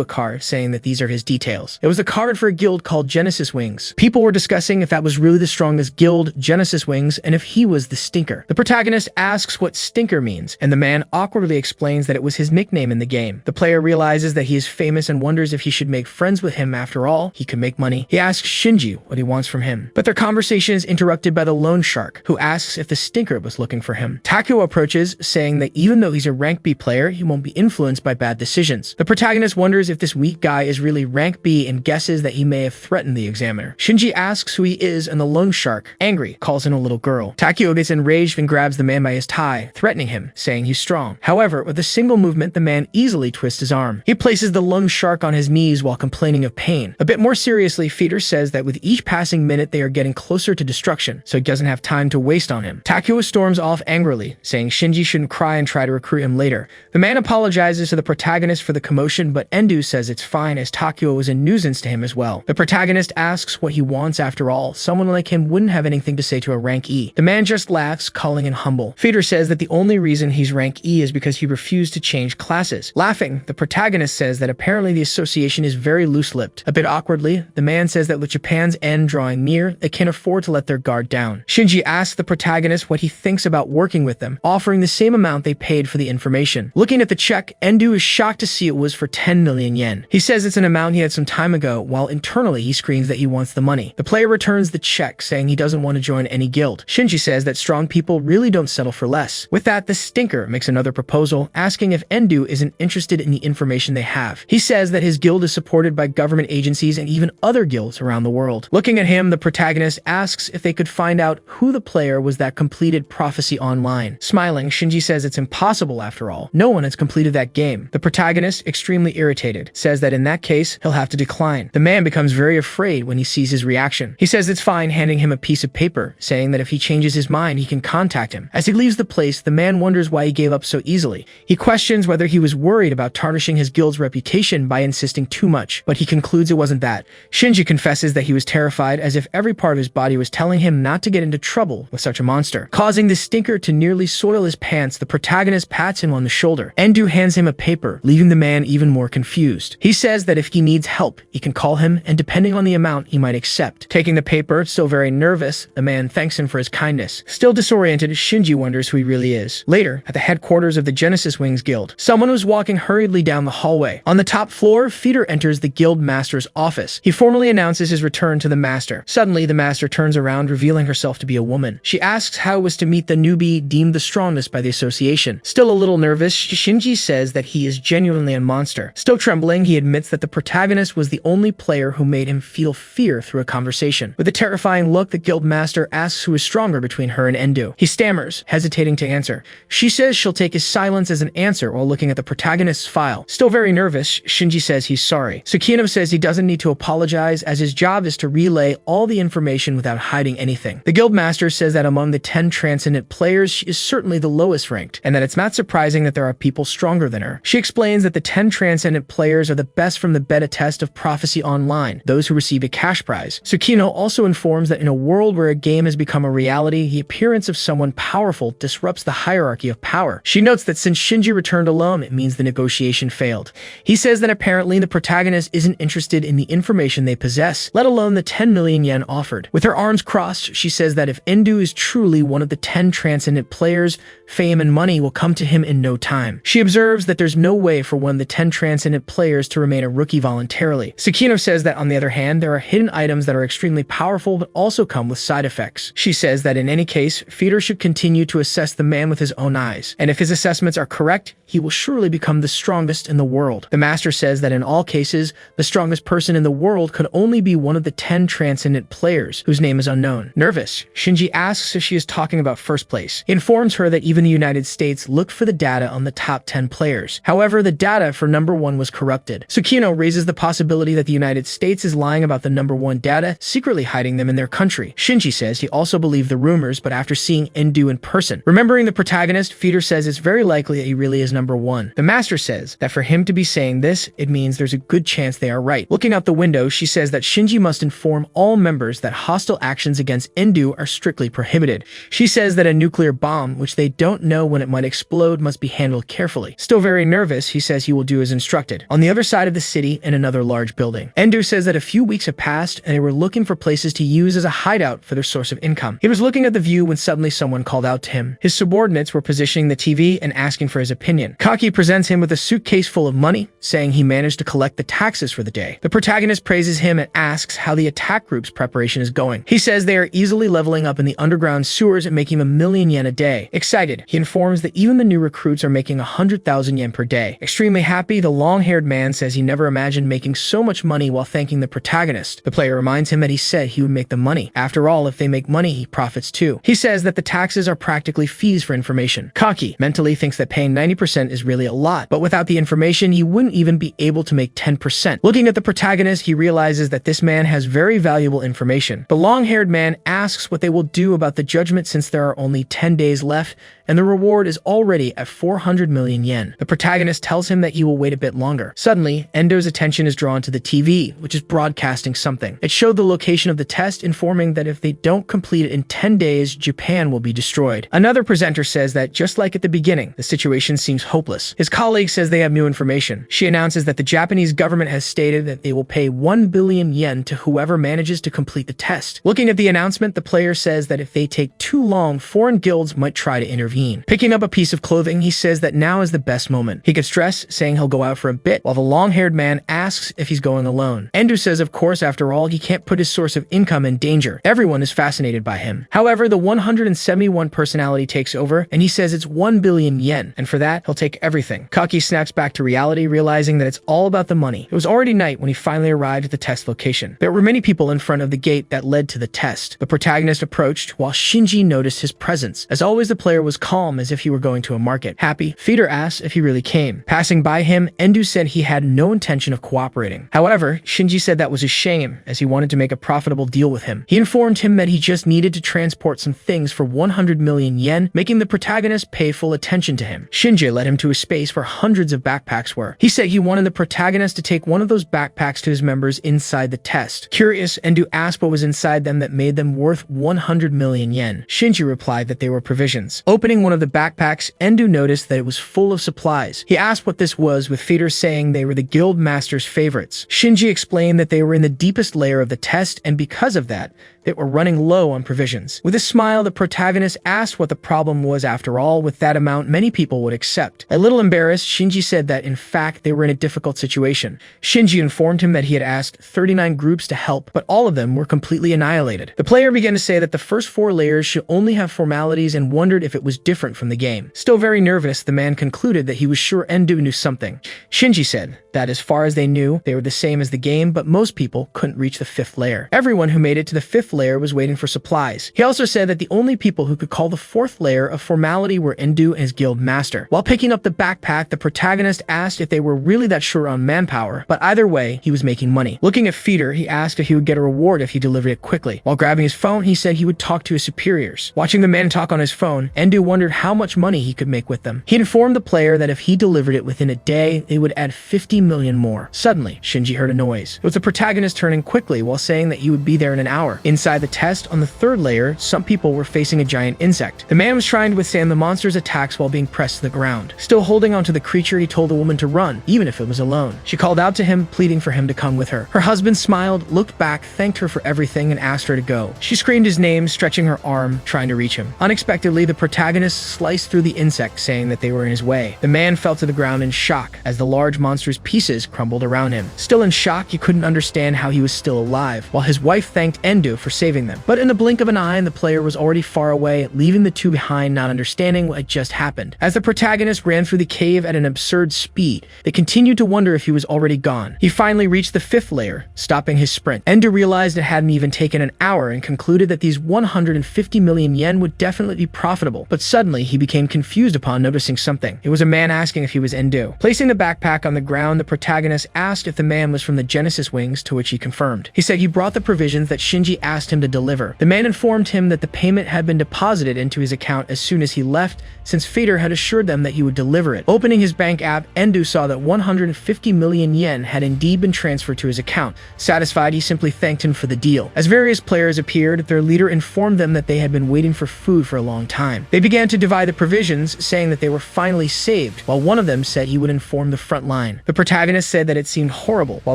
a card, saying that these are his details. It was a card for a guild called Genesis Wings. People were discussing if that was really the strongest guild, Genesis Wings, and if he was the Stinker. The protagonist asks what Stinker means, and the man awkwardly explains that it was his nickname in the game. The player realizes that he is famous and wonders if he should make friends with him. After all, he could make money. He asks Shinji what he wants from him, but their conversation is interrupted by the loan shark, who asks if the Stinker was looking for him. Takeo approaches, saying that even though he's a rank B player, he won't be influenced by bad decisions. The protagonist wonders if this weak guy is really rank B and guesses that he may have threatened the examiner. Shinji asks who he is, and the loan shark, angry, calls in a little girl. Takeo gets enraged and grabs the man by his tie, threatening him, saying he's strong. However, with a single movement, the man easily twists his arm. He places the loan shark on his knees while complaining of pain. A bit more seriously, Feeder says that with each passing minute, they are getting closer to destruction, so he doesn't have time to waste on him. Takeo storms off angrily, saying Shinji shouldn't cry and try to recruit him later. The man apologizes to the protagonist for the commotion, but Endu says it's fine as Takeo was a nuisance to him as well. The protagonist asks what he wants. After all, someone like him wouldn't have anything to say to a rank E. The man just laughs, calling him humble. Feeder says that the only reason he's rank E is because he refused to change classes. Laughing, the protagonist says that apparently the association is very loose-lipped. A bit awkwardly, the man says that with Japan's end drawing near, they can't afford to let their guard down. Shinji asks the protagonist what he thinks about working with them, offering the same amount they paid for the information. Looking at the check, Endu is shocked to see it was for 10 million yen. He says it's an amount he had some time ago, while internally he screams that he wants the money. The player returns the check, saying he doesn't want to join any guild. Shinji says that strong people really don't settle for less. With that, the Stinker makes another proposal, asking if Endu isn't interested in the information they have. He says that his guild is supported by government agencies and even other guilds around the world. Looking at him, the protagonist asks if they could find out who the player was that completed Prophecy Online. Smiling, Shinji says it's impossible after all. No one has completed that game. The protagonist, extremely irritated, says that in that case, he'll have to decline. The man becomes very afraid when he sees his reaction. He says it's fine, handing him a piece of paper, saying that if he changes his mind, he can contact him. As he leaves the place, the man wonders why he gave up so easily. He questions whether he was worried about tarnishing his guild's reputation by insisting too much, but he concludes it wasn't that. Shinji confesses that he was terrified, as if every part of his body was telling him not to get into trouble with such a monster. Causing the Stinker to nearly soil his pants, the protagonist pats him on the shoulder. Endu hands him a paper, leaving the man even more confused. He says that if he needs help, he can call him, and depending on the amount, he might accept. Taking the paper, still very nervous, the man thanks him for his kindness. Still disoriented, Shinji wonders who he really is. Later, at the headquarters of the Genesis Wings Guild, someone was walking hurriedly down the hallway. On the top floor, Feeder enters the guild master's office. He formally announces his return to the master. Suddenly, the master turns around, revealing herself to be a woman. She asks how it was to meet the newbie deemed the strongest by the association. Still a little nervous, Shinji says that he is genuinely a monster. Still trembling, he admits that the protagonist was the only player who made him feel fear through a conversation. With a terrifying look, the guild master asks who is stronger between her and Endu. He stammers, hesitating to answer. She says she'll take his silence as an answer while looking at the protagonist's file. Still very nervous, Shinji says he's sorry. Tsukino says he doesn't need to apologize, as his job is to relay all the information without hiding anything. The guild master says that among the 10 transcendent players, she is certainly the lowest ranked, and that it's not surprising that there are people stronger than her. She explains that the 10 transcendent players are the best from the beta test of Prophecy Online, those who received a cash prize. Tsukino also informs that in a world where a game has become a reality, the appearance of someone powerful disrupts the hierarchy of power. She notes that since Shinji returned alone, it means the negotiation failed. He says that apparently the protagonist isn't interested in the information they possess, let alone the 10 million yen offered. With her arms crossed, she says that if Endu is truly one of the 10 transcendent players, fame and money will come to him in no time. She observes that there's no way for one of the 10 transcendent players to remain a rookie voluntarily. Tsukino says that on the other hand, there are hidden items that are extremely powerful but also come with side effects. She says that in any case, Feeder should continue to assess the man with his own eyes, and if his assessments are correct, he will surely become the strongest in the world. The master says that in all cases, the strongest person in the world could only be one of the 10 transcendent players, whose name is unknown. Nervous, Shinji asks if she is talking about first place. He informs her that even the United States looked for the data on the top 10 players. However, the data for number 1 was corrupted. Tsukino raises the possibility that the United States is lying about the #1 data, secretly hiding them in their country. Shinji says he also believed the rumors, but after seeing Endu in person. Remembering the protagonist, Feeder says it's very likely that he really is #1. The master says that for him to be saying this, it means there's a good chance they are right. Looking out the window, she says that Shinji must inform all members that hostile actions against Endu are strictly prohibited. She says that a nuclear bomb, which they don't know when it might explode, must be handled carefully. Still very nervous, he says he will do as instructed. On the other side of the city, in another large building, Endu says that a few weeks have passed and they were looking for places to use as a hideout for their source of income. He was looking at the view when suddenly someone called out to him. His subordinates were positioning the TV and asking for his opinion. Kaki presents him with a suitcase full of money, saying he managed to collect the taxes for the day. The protagonist praises him and asks how the attack group's preparation is going. He says they are easily leveling up in the underground sewers and making 1,000,000 yen a day. Excited, he informs that even the new recruits are making 100,000 yen per day. Extremely happy, the long-haired man says he never imagined making so much money while thanking the protagonist. The player reminds him that he said he would make the money. After all, if they make money, he profits too. He says that the taxes are practically fees for information. Kaki mentally thinks that paying 90% is really a lot, but without the information, he wouldn't even be able to make 10%. Looking at the protagonist, he realizes that this man has very valuable information. The long-haired man asks what they will do about the judgment since there are only 10 days left, and the reward is already at 400 million yen. The protagonist tells him that he will wait a bit longer. Suddenly, Endo's attention is drawn to the TV, which is broadcasting something. It showed the location of the test, informing that if they don't complete it in 10 days, Japan will be destroyed. Another presenter says that just like at the beginning, the situation seems hopeless. His colleague says they have new information. She announces that the Japanese government has stated that they will pay 1 billion yen to whoever manages to complete the test. Looking at the announcement, the player says that if they take too long, foreign guilds might try to intervene. Picking up a piece of clothing, he says that now is the best moment. He gets dressed, saying he'll go out for a bit, while the long-haired man asks if he's going alone. Endu says of course, after all, he can't put his source of income in danger. Everyone is fascinated by him. However, the 171 personality takes over, and he says it's 1 billion yen, and for that, he'll take everything. Kaki snaps back to reality, realizing that it's all about the money. It was already night when he finally arrived at the test location. There were many people in front of the gate that led to the test. The protagonist approached, while Shinji noticed his presence. As always, the player was calm as if he were going to a market. Happy, Feeder asked if he really came. Passing by him, Endu said he had no intention of cooperating. However, Shinji said that was a shame, as he wanted to make a profitable deal with him. He informed him that he just needed to transport some things for 100 million yen, making the protagonist pay full attention to him. Shinji led him to a space where hundreds of backpacks were. He said he wanted the protagonist to take one of those backpacks to his members inside the test. Curious, Endu asked what was inside them that made them worth 100 million yen. Shinji replied that they were provisions. Opening one of the backpacks, Endu noticed that it was full of supplies. He asked what this was, with Feeder saying they were the guild master's favorites. Shinji explained that they were in the deepest layer of the test, and because of that, they were running low on provisions. With a smile, the protagonist asked what the problem was. After all, with that amount, many people would accept. A little embarrassed, Shinji said that in fact they were in a difficult situation. Shinji informed him that he had asked 39 groups to help, but all of them were completely annihilated. The player began to say that the first 4 layers should only have formalities and wondered if it was different from the game. Still very nervous, the man concluded that he was sure Endu knew something. Shinji said that as far as they knew, they were the same as the game, but most people couldn't reach the 5th layer. Everyone who made it to the 5th layer was waiting for supplies. He also said that the only people who could call the 4th layer of formality were Endu and his guild master. While picking up the backpack, the protagonist asked if they were really that short on manpower, but either way, he was making money. Looking at Feeder, he asked if he would get a reward if he delivered it quickly. While grabbing his phone, he said he would talk to his superiors. Watching the man talk on his phone, Endu wondered how much money he could make with them. He informed the player that if he delivered it within a day, they would add 50 million more. Suddenly, Shinji heard a noise. It was the protagonist turning quickly while saying that he would be there in an hour. Inside the test, on the 3rd layer, some people were facing a giant insect. The man was trying to withstand the monster's attacks while being pressed to the ground. Still holding onto the creature, he told the woman to run, even if it was alone. She called out to him, pleading for him to come with her. Her husband smiled, looked back, thanked her for everything, and asked her to go. She screamed his name, stretching her arm, trying to reach him. Unexpectedly, the protagonist sliced through the insect, saying that they were in his way. The man fell to the ground in shock as the large monster's pieces crumbled around him. Still in shock, he couldn't understand how he was still alive, while his wife thanked Endu for saving them. But in the blink of an eye, the player was already far away, leaving the two behind, not understanding what had just happened. As the protagonist ran through the cave at an absurd speed, they continued to wonder if he was already gone. He finally reached the 5th layer, stopping his sprint. Endu realized it hadn't even taken an hour and concluded that these 150 million yen would definitely be profitable, but Suddenly, he became confused upon noticing something. It was a man asking if he was Endu. Placing the backpack on the ground, the protagonist asked if the man was from the Genesis Wings, to which he confirmed. He said he brought the provisions that Shinji asked him to deliver. The man informed him that the payment had been deposited into his account as soon as he left, since Fader had assured them that he would deliver it. Opening his bank app, Endu saw that 150 million yen had indeed been transferred to his account. Satisfied, he simply thanked him for the deal. As various players appeared, their leader informed them that they had been waiting for food for a long time. They began to divide the provisions, saying that they were finally saved, while one of them said he would inform the front line. The protagonist said that it seemed horrible, while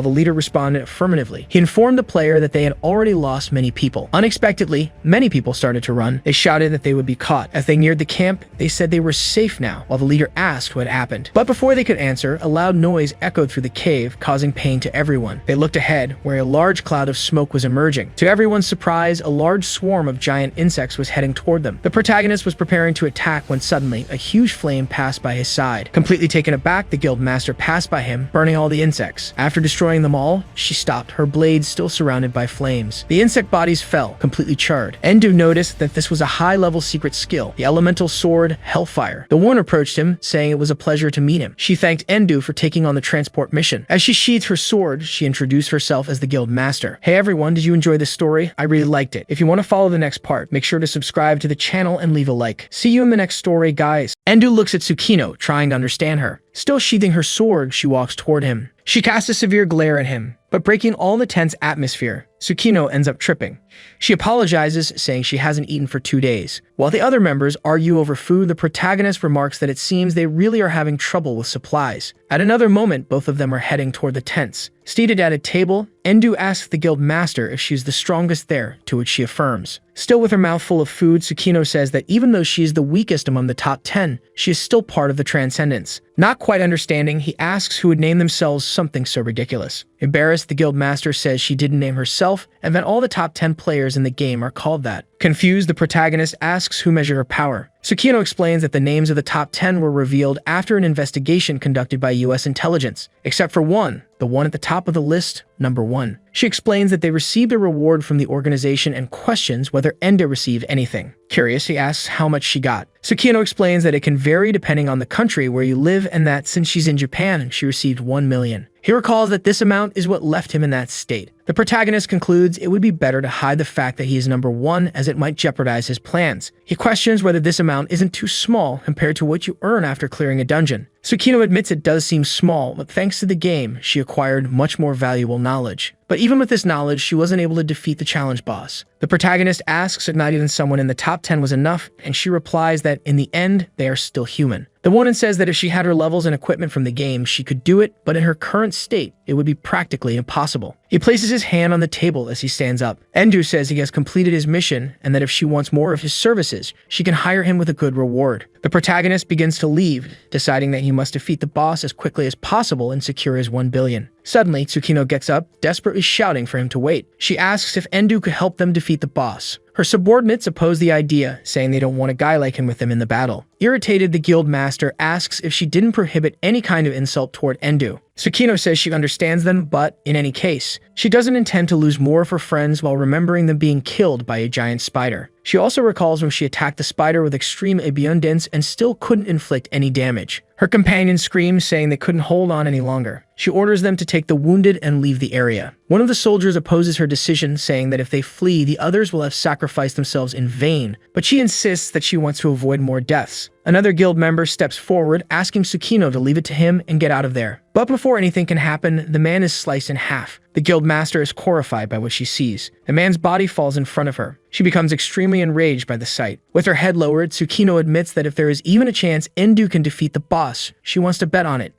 the leader responded affirmatively. He informed the player that they had already lost many people. Unexpectedly, many people started to run. They shouted that they would be caught. As they neared the camp, they said they were safe now, while the leader asked what had happened. But before they could answer, a loud noise echoed through the cave, causing pain to everyone. They looked ahead, where a large cloud of smoke was emerging. To everyone's surprise, a large swarm of giant insects was heading toward them. The protagonist was preparing to attack when suddenly, a huge flame passed by his side. Completely taken aback, the guild master passed by him, burning all the insects. After destroying them all, she stopped, her blades still surrounded by flames. The insect bodies fell, completely charred. Endu noticed that this was a high-level secret skill, the elemental sword, Hellfire. The woman approached him, saying it was a pleasure to meet him. She thanked Endu for taking on the transport mission. As she sheathed her sword, she introduced herself as the guild master. Hey everyone, did you enjoy this story? I really liked it. If you want to follow the next part, make sure to subscribe to the channel and leave a like. See you in the next story, guys. Endu looks at Tsukino, trying to understand her. Still sheathing her sword, she walks toward him. She casts a severe glare at him, but breaking all the tense atmosphere, Tsukino ends up tripping. She apologizes, saying she hasn't eaten for 2 days. While the other members argue over food, the protagonist remarks that it seems they really are having trouble with supplies. At another moment, both of them are heading toward the tents. Seated at a table, Endu asks the guild master if she's the strongest there, to which she affirms. Still with her mouth full of food, Tsukino says that even though she is the weakest among the top 10, she is still part of the Transcendence. Not quite understanding, he asks who would name themselves something so ridiculous. Embarrassed, the guild master says she didn't name herself, and that all the top 10 players in the game are called that. Confused, the protagonist asks who measure her power. Tsukino explains that the names of the top 10 were revealed after an investigation conducted by US intelligence, except for one, the one at the top of the list, number 1. She explains that they received a reward from the organization and questions whether Enda received anything. Curious, he asks how much she got. Tsukino explains that it can vary depending on the country where you live and that since she's in Japan, she received 1 million. He recalls that this amount is what left him in that state. The protagonist concludes it would be better to hide the fact that he is number 1 as it might jeopardize his plans. He questions whether this amount isn't too small compared to what you earn after clearing a dungeon. Tsukino admits it does seem small, but thanks to the game, she acquired much more valuable knowledge. But even with this knowledge, she wasn't able to defeat the challenge boss. The protagonist asks if not even someone in the top 10 was enough, and she replies that in the end, they are still human. The woman says that if she had her levels and equipment from the game, she could do it, but in her current state, it would be practically impossible. He places his hand on the table as he stands up. Endu says he has completed his mission, and that if she wants more of his services, she can hire him with a good reward. The protagonist begins to leave, deciding that he must defeat the boss as quickly as possible and secure his 1 billion. Suddenly, Tsukino gets up, desperately shouting for him to wait. She asks if Endu could help them defeat the boss. Her subordinates oppose the idea, saying they don't want a guy like him with them in the battle. Irritated, the guild master asks if she didn't prohibit any kind of insult toward Endu. Tsukino says she understands them, but, in any case, she doesn't intend to lose more of her friends while remembering them being killed by a giant spider. She also recalls when she attacked the spider with extreme abundance and still couldn't inflict any damage. Her companions scream, saying they couldn't hold on any longer. She orders them to take the wounded and leave the area. One of the soldiers opposes her decision, saying that if they flee, the others will have sacrificed themselves in vain, but she insists that she wants to avoid more deaths. Another guild member steps forward, asking Tsukino to leave it to him and get out of there. But before anything can happen, the man is sliced in half. The guild master is horrified by what she sees. The man's body falls in front of her. She becomes extremely enraged by the sight. With her head lowered, Tsukino admits that if there is even a chance Endu can defeat the boss, she wants to bet on it.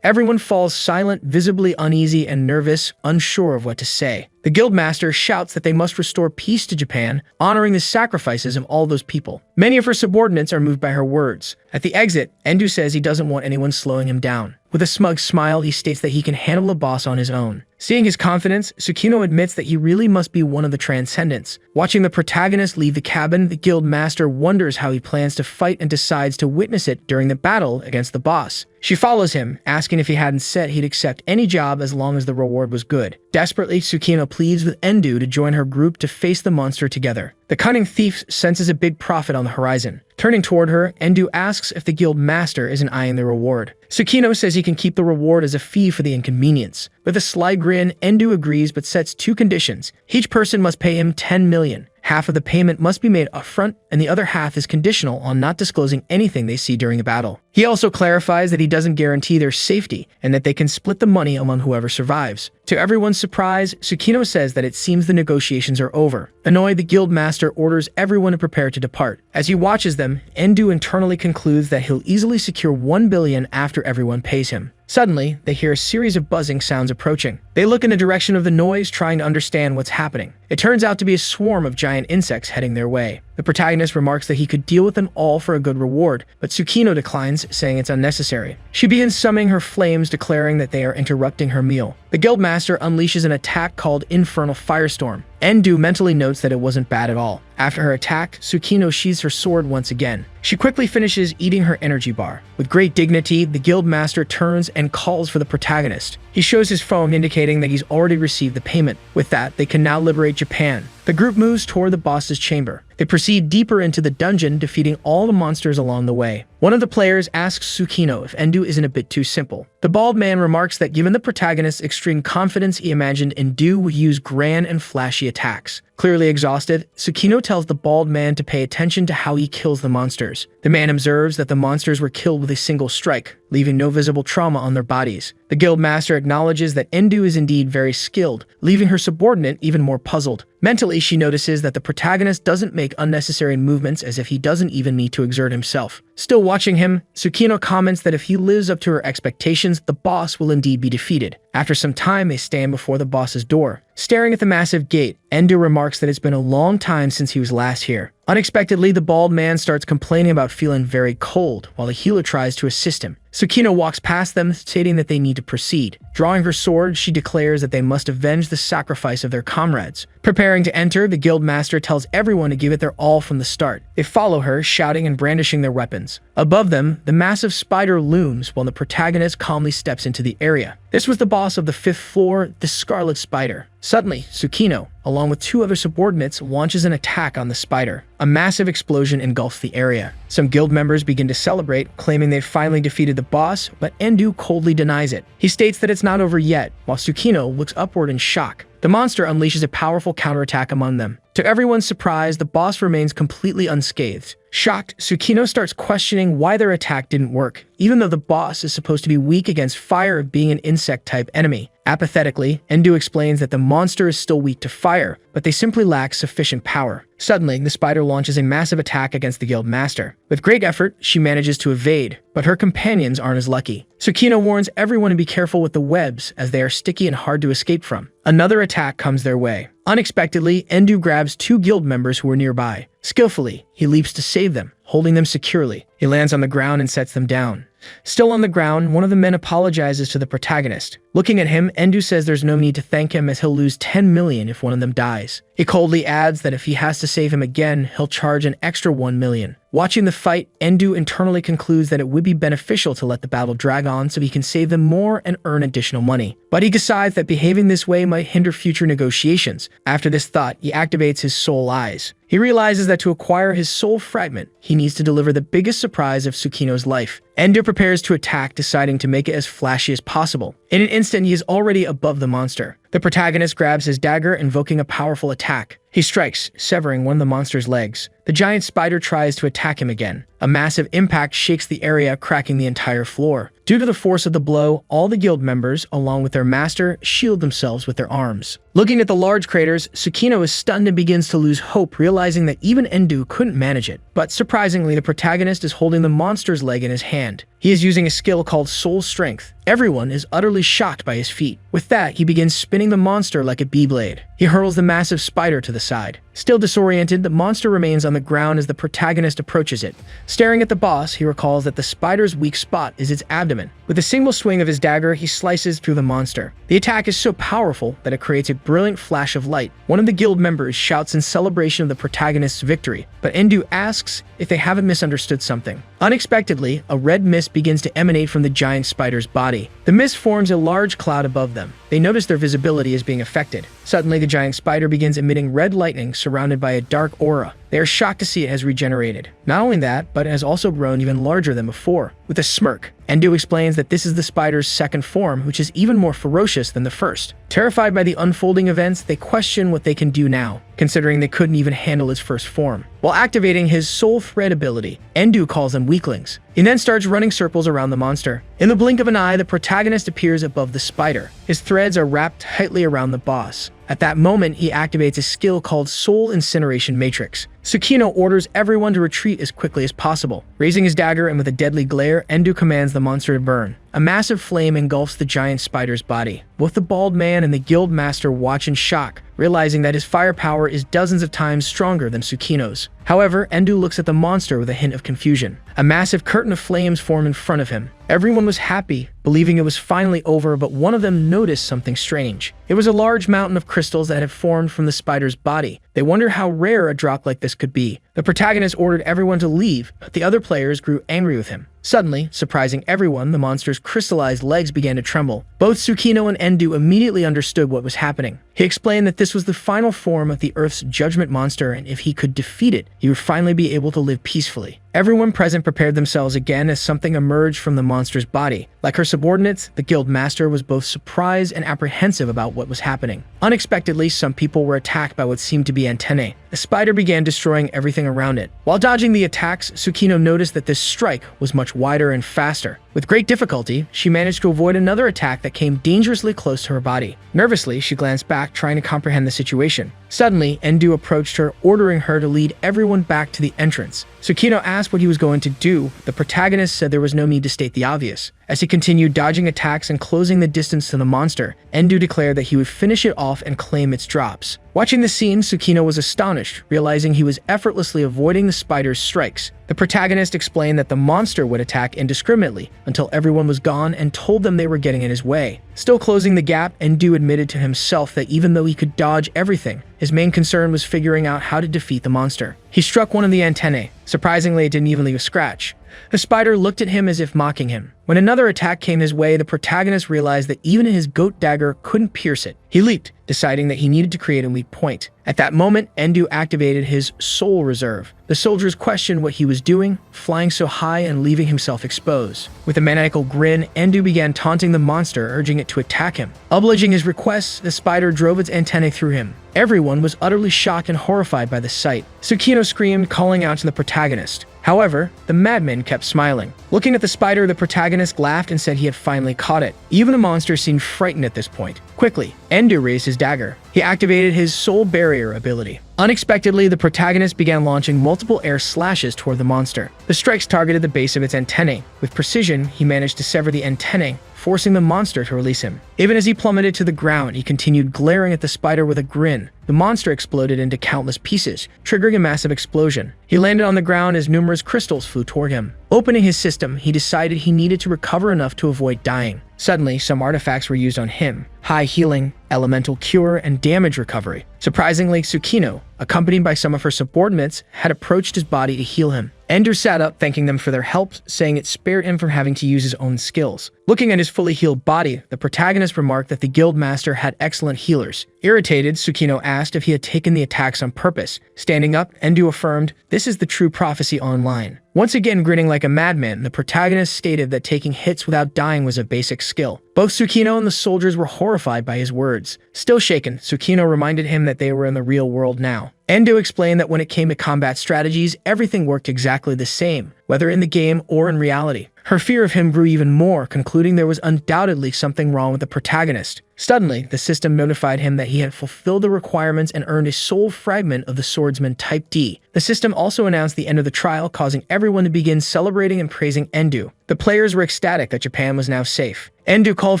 Everyone falls silent, visibly uneasy and nervous, unsure of what to say. The guildmaster shouts that they must restore peace to Japan, honoring the sacrifices of all those people. Many of her subordinates are moved by her words. At the exit, Endu says he doesn't want anyone slowing him down. With a smug smile, he states that he can handle the boss on his own. Seeing his confidence, Tsukino admits that he really must be one of the Transcendents. Watching the protagonist leave the cabin, the guild master wonders how he plans to fight and decides to witness it during the battle against the boss. She follows him, asking if he hadn't said he'd accept any job as long as the reward was good. Desperately, Tsukino pleads with Endu to join her group to face the monster together. The cunning thief senses a big profit on the horizon. Turning toward her, Endu asks if the guild master isn't eyeing the reward. Tsukino says he can keep the reward as a fee for the inconvenience. With a sly grin, Endu agrees but sets two conditions. Each person must pay him 10 million. Half of the payment must be made upfront, and the other half is conditional on not disclosing anything they see during a battle. He also clarifies that he doesn't guarantee their safety, and that they can split the money among whoever survives. To everyone's surprise, Tsukino says that it seems the negotiations are over. Annoyed, the guild master orders everyone to prepare to depart. As he watches them, Endu internally concludes that he'll easily secure 1 billion after everyone pays him. Suddenly, they hear a series of buzzing sounds approaching. They look in the direction of the noise, trying to understand what's happening. It turns out to be a swarm of giant insects heading their way. The protagonist remarks that he could deal with them all for a good reward, but Tsukino declines, saying it's unnecessary. She begins summoning her flames, declaring that they are interrupting her meal. The guildmaster unleashes an attack called Infernal Firestorm. Endu mentally notes that it wasn't bad at all. After her attack, Tsukino sheathes her sword once again. She quickly finishes eating her energy bar. With great dignity, the guildmaster turns and calls for the protagonist. He shows his phone, indicating that he's already received the payment. With that, they can now liberate Japan. The group moves toward the boss's chamber. They proceed deeper into the dungeon, defeating all the monsters along the way. One of the players asks Tsukino if Endu isn't a bit too simple. The bald man remarks that given the protagonist's extreme confidence, he imagined Endu would use grand and flashy attacks. Clearly exhausted, Tsukino tells the bald man to pay attention to how he kills the monsters. The man observes that the monsters were killed with a single strike, leaving no visible trauma on their bodies. The guildmaster acknowledges that Endu is indeed very skilled, leaving her subordinate even more puzzled. Mentally, she notices that the protagonist doesn't make unnecessary movements, as if he doesn't even need to exert himself. Still watching him, Tsukino comments that if he lives up to her expectations, the boss will indeed be defeated. After some time, they stand before the boss's door. Staring at the massive gate, Endu remarks that it's been a long time since he was last here. Unexpectedly, the bald man starts complaining about feeling very cold, while the healer tries to assist him. Tsukino walks past them, stating that they need to proceed. Drawing her sword, she declares that they must avenge the sacrifice of their comrades. Preparing to enter, the guildmaster tells everyone to give it their all from the start. They follow her, shouting and brandishing their weapons. Above them, the massive spider looms, while the protagonist calmly steps into the area. This was the boss of the 5th floor, the Scarlet Spider. Suddenly, Tsukino, along with 2 other subordinates, launches an attack on the spider. A massive explosion engulfs the area. Some guild members begin to celebrate, claiming they've finally defeated the boss, but Endu coldly denies it. He states that it's not over yet, while Tsukino looks upward in shock. The monster unleashes a powerful counterattack among them. To everyone's surprise, the boss remains completely unscathed. Shocked, Tsukino starts questioning why their attack didn't work, even though the boss is supposed to be weak against fire, being an insect-type enemy. Apathetically, Endu explains that the monster is still weak to fire, but they simply lack sufficient power. Suddenly, the spider launches a massive attack against the guild master. With great effort, she manages to evade, but her companions aren't as lucky. Tsukino warns everyone to be careful with the webs, as they are sticky and hard to escape from. Another attack comes their way. Unexpectedly, Endu grabs 2 guild members who were nearby. Skillfully, he leaps to save them, holding them securely. He lands on the ground and sets them down. Still on the ground, one of the men apologizes to the protagonist. Looking at him, Endu says there's no need to thank him, as he'll lose 10 million if one of them dies. He coldly adds that if he has to save him again, he'll charge an extra 1 million. Watching the fight, Endu internally concludes that it would be beneficial to let the battle drag on so he can save them more and earn additional money. But he decides that behaving this way might hinder future negotiations. After this thought, he activates his soul eyes. He realizes that to acquire his soul fragment, he needs to deliver the biggest surprise of Tsukino's life. Endu prepares to attack, deciding to make it as flashy as possible. In an instant, he is already above the monster. The protagonist grabs his dagger, invoking a powerful attack. He strikes, severing one of the monster's legs. The giant spider tries to attack him again. A massive impact shakes the area, cracking the entire floor. Due to the force of the blow, all the guild members, along with their master, shield themselves with their arms. Looking at the large craters, Tsukino is stunned and begins to lose hope, realizing that even Endu couldn't manage it. But surprisingly, the protagonist is holding the monster's leg in his hand. He is using a skill called Soul Strength. Everyone is utterly shocked by his feat. With that, he begins spinning the monster like a Beyblade. He hurls the massive spider to the side. Still disoriented, the monster remains on the ground as the protagonist approaches it. Staring at the boss, he recalls that the spider's weak spot is its abdomen. With a single swing of his dagger, he slices through the monster. The attack is so powerful that it creates a brilliant flash of light. One of the guild members shouts in celebration of the protagonist's victory, but Endu asks if they haven't misunderstood something. Unexpectedly, a red mist begins to emanate from the giant spider's body. The mist forms a large cloud above them. They notice their visibility is being affected. Suddenly, the giant spider begins emitting red lightning surrounded by a dark aura. They are shocked to see it has regenerated. Not only that, but it has also grown even larger than before. With a smirk, Endu explains that this is the spider's second form, which is even more ferocious than the first. Terrified by the unfolding events, they question what they can do now, considering they couldn't even handle its first form. While activating his soul thread ability, Endu calls them weaklings. He then starts running circles around the monster. In the blink of an eye, the protagonist appears above the spider. His threads are wrapped tightly around the boss. At that moment, he activates a skill called Soul Incineration Matrix. Tsukino orders everyone to retreat as quickly as possible. Raising his dagger and with a deadly glare, Endu commands the monster to burn. A massive flame engulfs the giant spider's body. Both the bald man and the guild master watch in shock, realizing that his firepower is dozens of times stronger than Tsukino's. However, Endu looks at the monster with a hint of confusion. A massive curtain of flames form in front of him. Everyone was happy, believing it was finally over, but one of them noticed something strange. It was a large mountain of crystals that had formed from the spider's body. They wonder how rare a drop like this could be. The protagonist ordered everyone to leave, but the other players grew angry with him. Suddenly, surprising everyone, the monster's crystallized legs began to tremble. Both Tsukino and Endu immediately understood what was happening. He explained that this was the final form of the Earth's judgment monster, and if he could defeat it, he would finally be able to live peacefully. Everyone present prepared themselves again as something emerged from the monster's body. Like her subordinates, the guild master was both surprised and apprehensive about what was happening. Unexpectedly, some people were attacked by what seemed to be antennae. The spider began destroying everything around it. While dodging the attacks, Tsukino noticed that this strike was much wider and faster. With great difficulty, she managed to avoid another attack that came dangerously close to her body. Nervously, she glanced back, trying to comprehend the situation. Suddenly, Endu approached her, ordering her to lead everyone back to the entrance. Tsukino asked what he was going to do. The protagonist said there was no need to state the obvious. As he continued dodging attacks and closing the distance to the monster, Endu declared that he would finish it off and claim its drops. Watching the scene, Tsukino was astonished, realizing he was effortlessly avoiding the spider's strikes. The protagonist explained that the monster would attack indiscriminately until everyone was gone and told them they were getting in his way. Still closing the gap, Endu admitted to himself that even though he could dodge everything, his main concern was figuring out how to defeat the monster. He struck one of the antennae. Surprisingly, it didn't even leave a scratch. The spider looked at him as if mocking him. When another attack came his way, the protagonist realized that even his goat dagger couldn't pierce it. He leaped, deciding that he needed to create a weak point. At that moment, Endu activated his soul reserve. The soldiers questioned what he was doing, flying so high and leaving himself exposed. With a maniacal grin, Endu began taunting the monster, urging it to attack him. Obliging his requests, the spider drove its antennae through him. Everyone was utterly shocked and horrified by the sight. Tsukino screamed, calling out to the protagonist. However, the madman kept smiling. Looking at the spider, the protagonist laughed and said he had finally caught it. Even the monster seemed frightened at this point. Quickly, Endu raised his dagger. He activated his soul barrier ability. Unexpectedly, the protagonist began launching multiple air slashes toward the monster. The strikes targeted the base of its antennae. With precision, he managed to sever the antennae, forcing the monster to release him. Even as he plummeted to the ground, he continued glaring at the spider with a grin. The monster exploded into countless pieces, triggering a massive explosion. He landed on the ground as numerous crystals flew toward him. Opening his system, he decided he needed to recover enough to avoid dying. Suddenly, some artifacts were used on him: high healing, elemental cure, and damage recovery. Surprisingly, Tsukino, accompanied by some of her subordinates, had approached his body to heal him. Endu sat up, thanking them for their help, saying it spared him from having to use his own skills. Looking at his fully healed body, the protagonist remarked that the guild master had excellent healers. Irritated, Tsukino asked if he had taken the attacks on purpose. Standing up, Endu affirmed, "This is the true prophecy online." Once again grinning like a madman, the protagonist stated that taking hits without dying was a basic skill. Both Tsukino and the soldiers were horrified by his words. Still shaken, Tsukino reminded him that they were in the real world now. Endu explained that when it came to combat strategies, everything worked exactly the same, whether in the game or in reality. Her fear of him grew even more, concluding there was undoubtedly something wrong with the protagonist. Suddenly, the system notified him that he had fulfilled the requirements and earned a soul fragment of the swordsman Type D. The system also announced the end of the trial, causing everyone to begin celebrating and praising Endu. The players were ecstatic that Japan was now safe. Endu called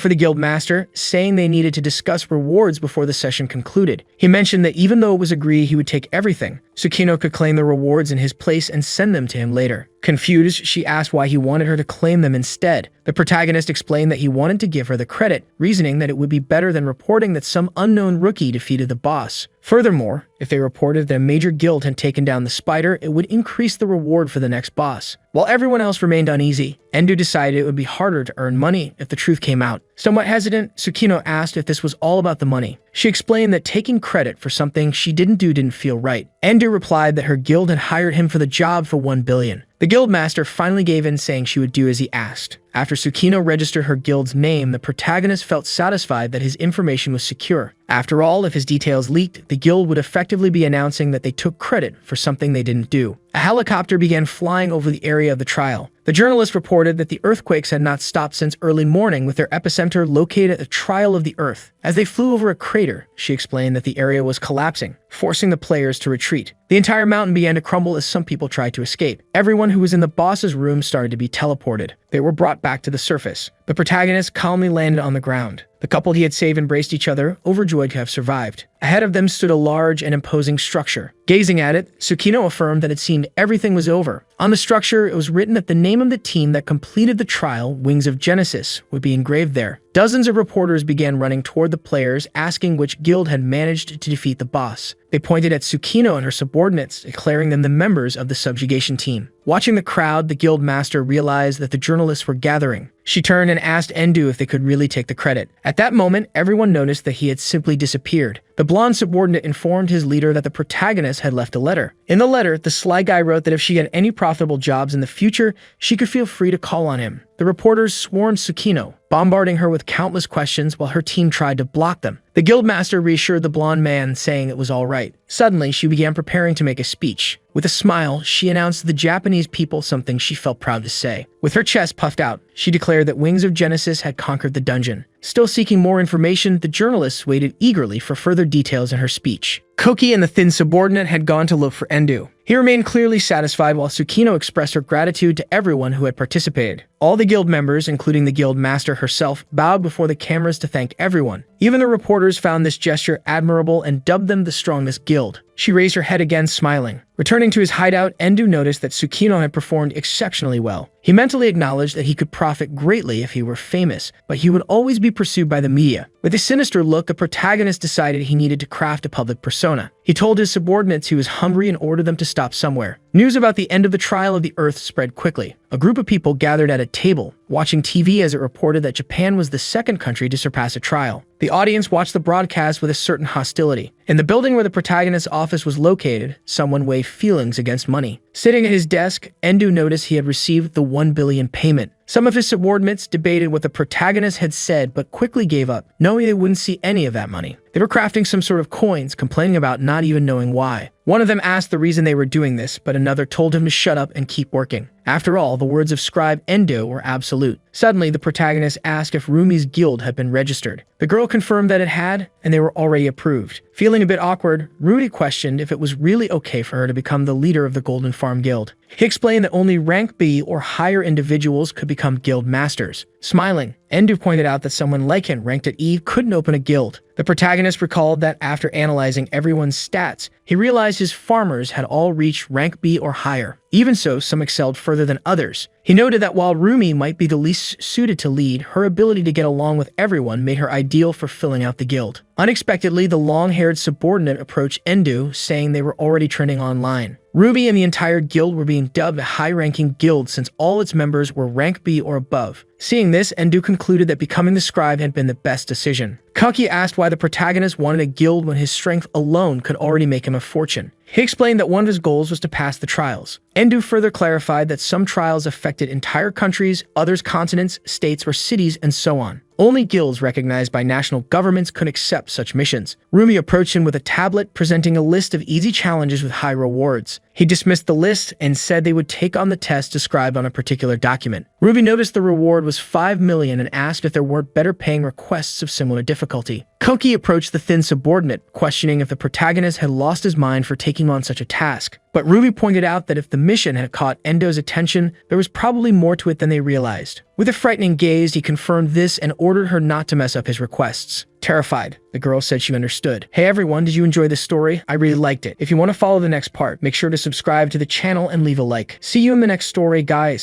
for the guild master, saying they needed to discuss rewards before the session concluded. He mentioned that even though it was agreed he would take everything, Tsukino could claim the rewards in his place and send them to him later. Confused, she asked why he wanted her to claim them instead. The protagonist explained that he wanted to give her the credit, reasoning that it would be better than reporting that some unknown rookie defeated the boss. Furthermore, if they reported that a major guild had taken down the spider, it would increase the reward for the next boss. While everyone else remained uneasy, Endu decided it would be harder to earn money if the truth came out. Somewhat hesitant, Tsukino asked if this was all about the money. She explained that taking credit for something she didn't do didn't feel right. Endu replied that her guild had hired him for the job for 1 billion. The guild master finally gave in, saying she would do as he asked. After Tsukino registered her guild's name, the protagonist felt satisfied that his information was secure. After all, if his details leaked, the guild would effectively be announcing that they took credit for something they didn't do. A helicopter began flying over the area of the trial. The journalist reported that the earthquakes had not stopped since early morning, with their epicenter located at the trial of the Earth. As they flew over a crater, she explained that the area was collapsing, forcing the players to retreat. The entire mountain began to crumble as some people tried to escape. Everyone who was in the boss's room started to be teleported. They were brought back to the surface. The protagonist calmly landed on the ground. The couple he had saved embraced each other, overjoyed to have survived. Ahead of them stood a large and imposing structure. Gazing at it, Tsukino affirmed that it seemed everything was over. On the structure, it was written that the name of the team that completed the trial, Wings of Genesis, would be engraved there. Dozens of reporters began running toward the players, asking which guild had managed to defeat the boss. They pointed at Tsukino and her subordinates, declaring them the members of the subjugation team. Watching the crowd, the guild master realized that the journalists were gathering. She turned and asked Endu if they could really take the credit. At that moment, everyone noticed that he had simply disappeared. The blonde subordinate informed his leader that the protagonist had left a letter. In the letter, the sly guy wrote that if she had any profitable jobs in the future, she could feel free to call on him. The reporters swarmed Tsukino, bombarding her with countless questions while her team tried to block them. The guildmaster reassured the blonde man, saying it was all right. Suddenly, she began preparing to make a speech. With a smile, she announced to the Japanese people something she felt proud to say. With her chest puffed out, she declared that Wings of Genesis had conquered the dungeon. Still seeking more information, the journalists waited eagerly for further details in her speech. Koki and the thin subordinate had gone to look for Endu. He remained clearly satisfied while Tsukino expressed her gratitude to everyone who had participated. All the guild members, including the guild master herself, bowed before the cameras to thank everyone. Even the reporters found this gesture admirable and dubbed them the strongest guild. She raised her head again, smiling. Returning to his hideout, Endu noticed that Tsukino had performed exceptionally well. He mentally acknowledged that he could profit greatly if he were famous, but he would always be pursued by the media. With a sinister look, the protagonist decided he needed to craft a public persona. He told his subordinates he was hungry and ordered them to stop somewhere. News about the end of the trial of the Earth spread quickly. A group of people gathered at a table, watching TV as it reported that Japan was the second country to surpass a trial. The audience watched the broadcast with a certain hostility. In the building where the protagonist's office was located, someone weighed feelings against money. Sitting at his desk, Endu noticed he had received the 1 billion payment. Some of his subordinates debated what the protagonist had said, but quickly gave up, knowing they wouldn't see any of that money. They were crafting some sort of coins, complaining about not even knowing why. One of them asked the reason they were doing this, but another told him to shut up and keep working. After all, the words of scribe Endu were absolute. Suddenly, the protagonist asked if Rumi's guild had been registered. The girl confirmed that it had, and they were already approved. Feeling a bit awkward, Rudy questioned if it was really okay for her to become the leader of the Golden Farm Guild. He explained that only rank B or higher individuals could become guild masters. Smiling, Endu pointed out that someone like him ranked at E couldn't open a guild. The protagonist recalled that after analyzing everyone's stats, he realized his farmers had all reached rank B or higher. Even so, some excelled further than others. He noted that while Rumi might be the least suited to lead, her ability to get along with everyone made her ideal for filling out the guild. Unexpectedly, the long-haired subordinate approached Endu, saying they were already trending online. Ruby and the entire guild were being dubbed a high-ranking guild since all its members were rank B or above. Seeing this, Endu concluded that becoming the scribe had been the best decision. Kaki asked why the protagonist wanted a guild when his strength alone could already make him a fortune. He explained that one of his goals was to pass the trials. Endu further clarified that some trials affected entire countries, others continents, states, or cities, and so on. Only guilds recognized by national governments could accept such missions. Rumi approached him with a tablet, presenting a list of easy challenges with high rewards. He dismissed the list and said they would take on the test described on a particular document. Ruby noticed the reward was 5 million and asked if there weren't better paying requests of similar difficulty. Koki approached the thin subordinate, questioning if the protagonist had lost his mind for taking on such a task. But Ruby pointed out that if the mission had caught Endo's attention, there was probably more to it than they realized. With a frightening gaze, he confirmed this and ordered her not to mess up his requests. Terrified, the girl said she understood. Hey everyone, did you enjoy this story? I really liked it. If you want to follow the next part, make sure to subscribe to the channel and leave a like. See you in the next story, guys.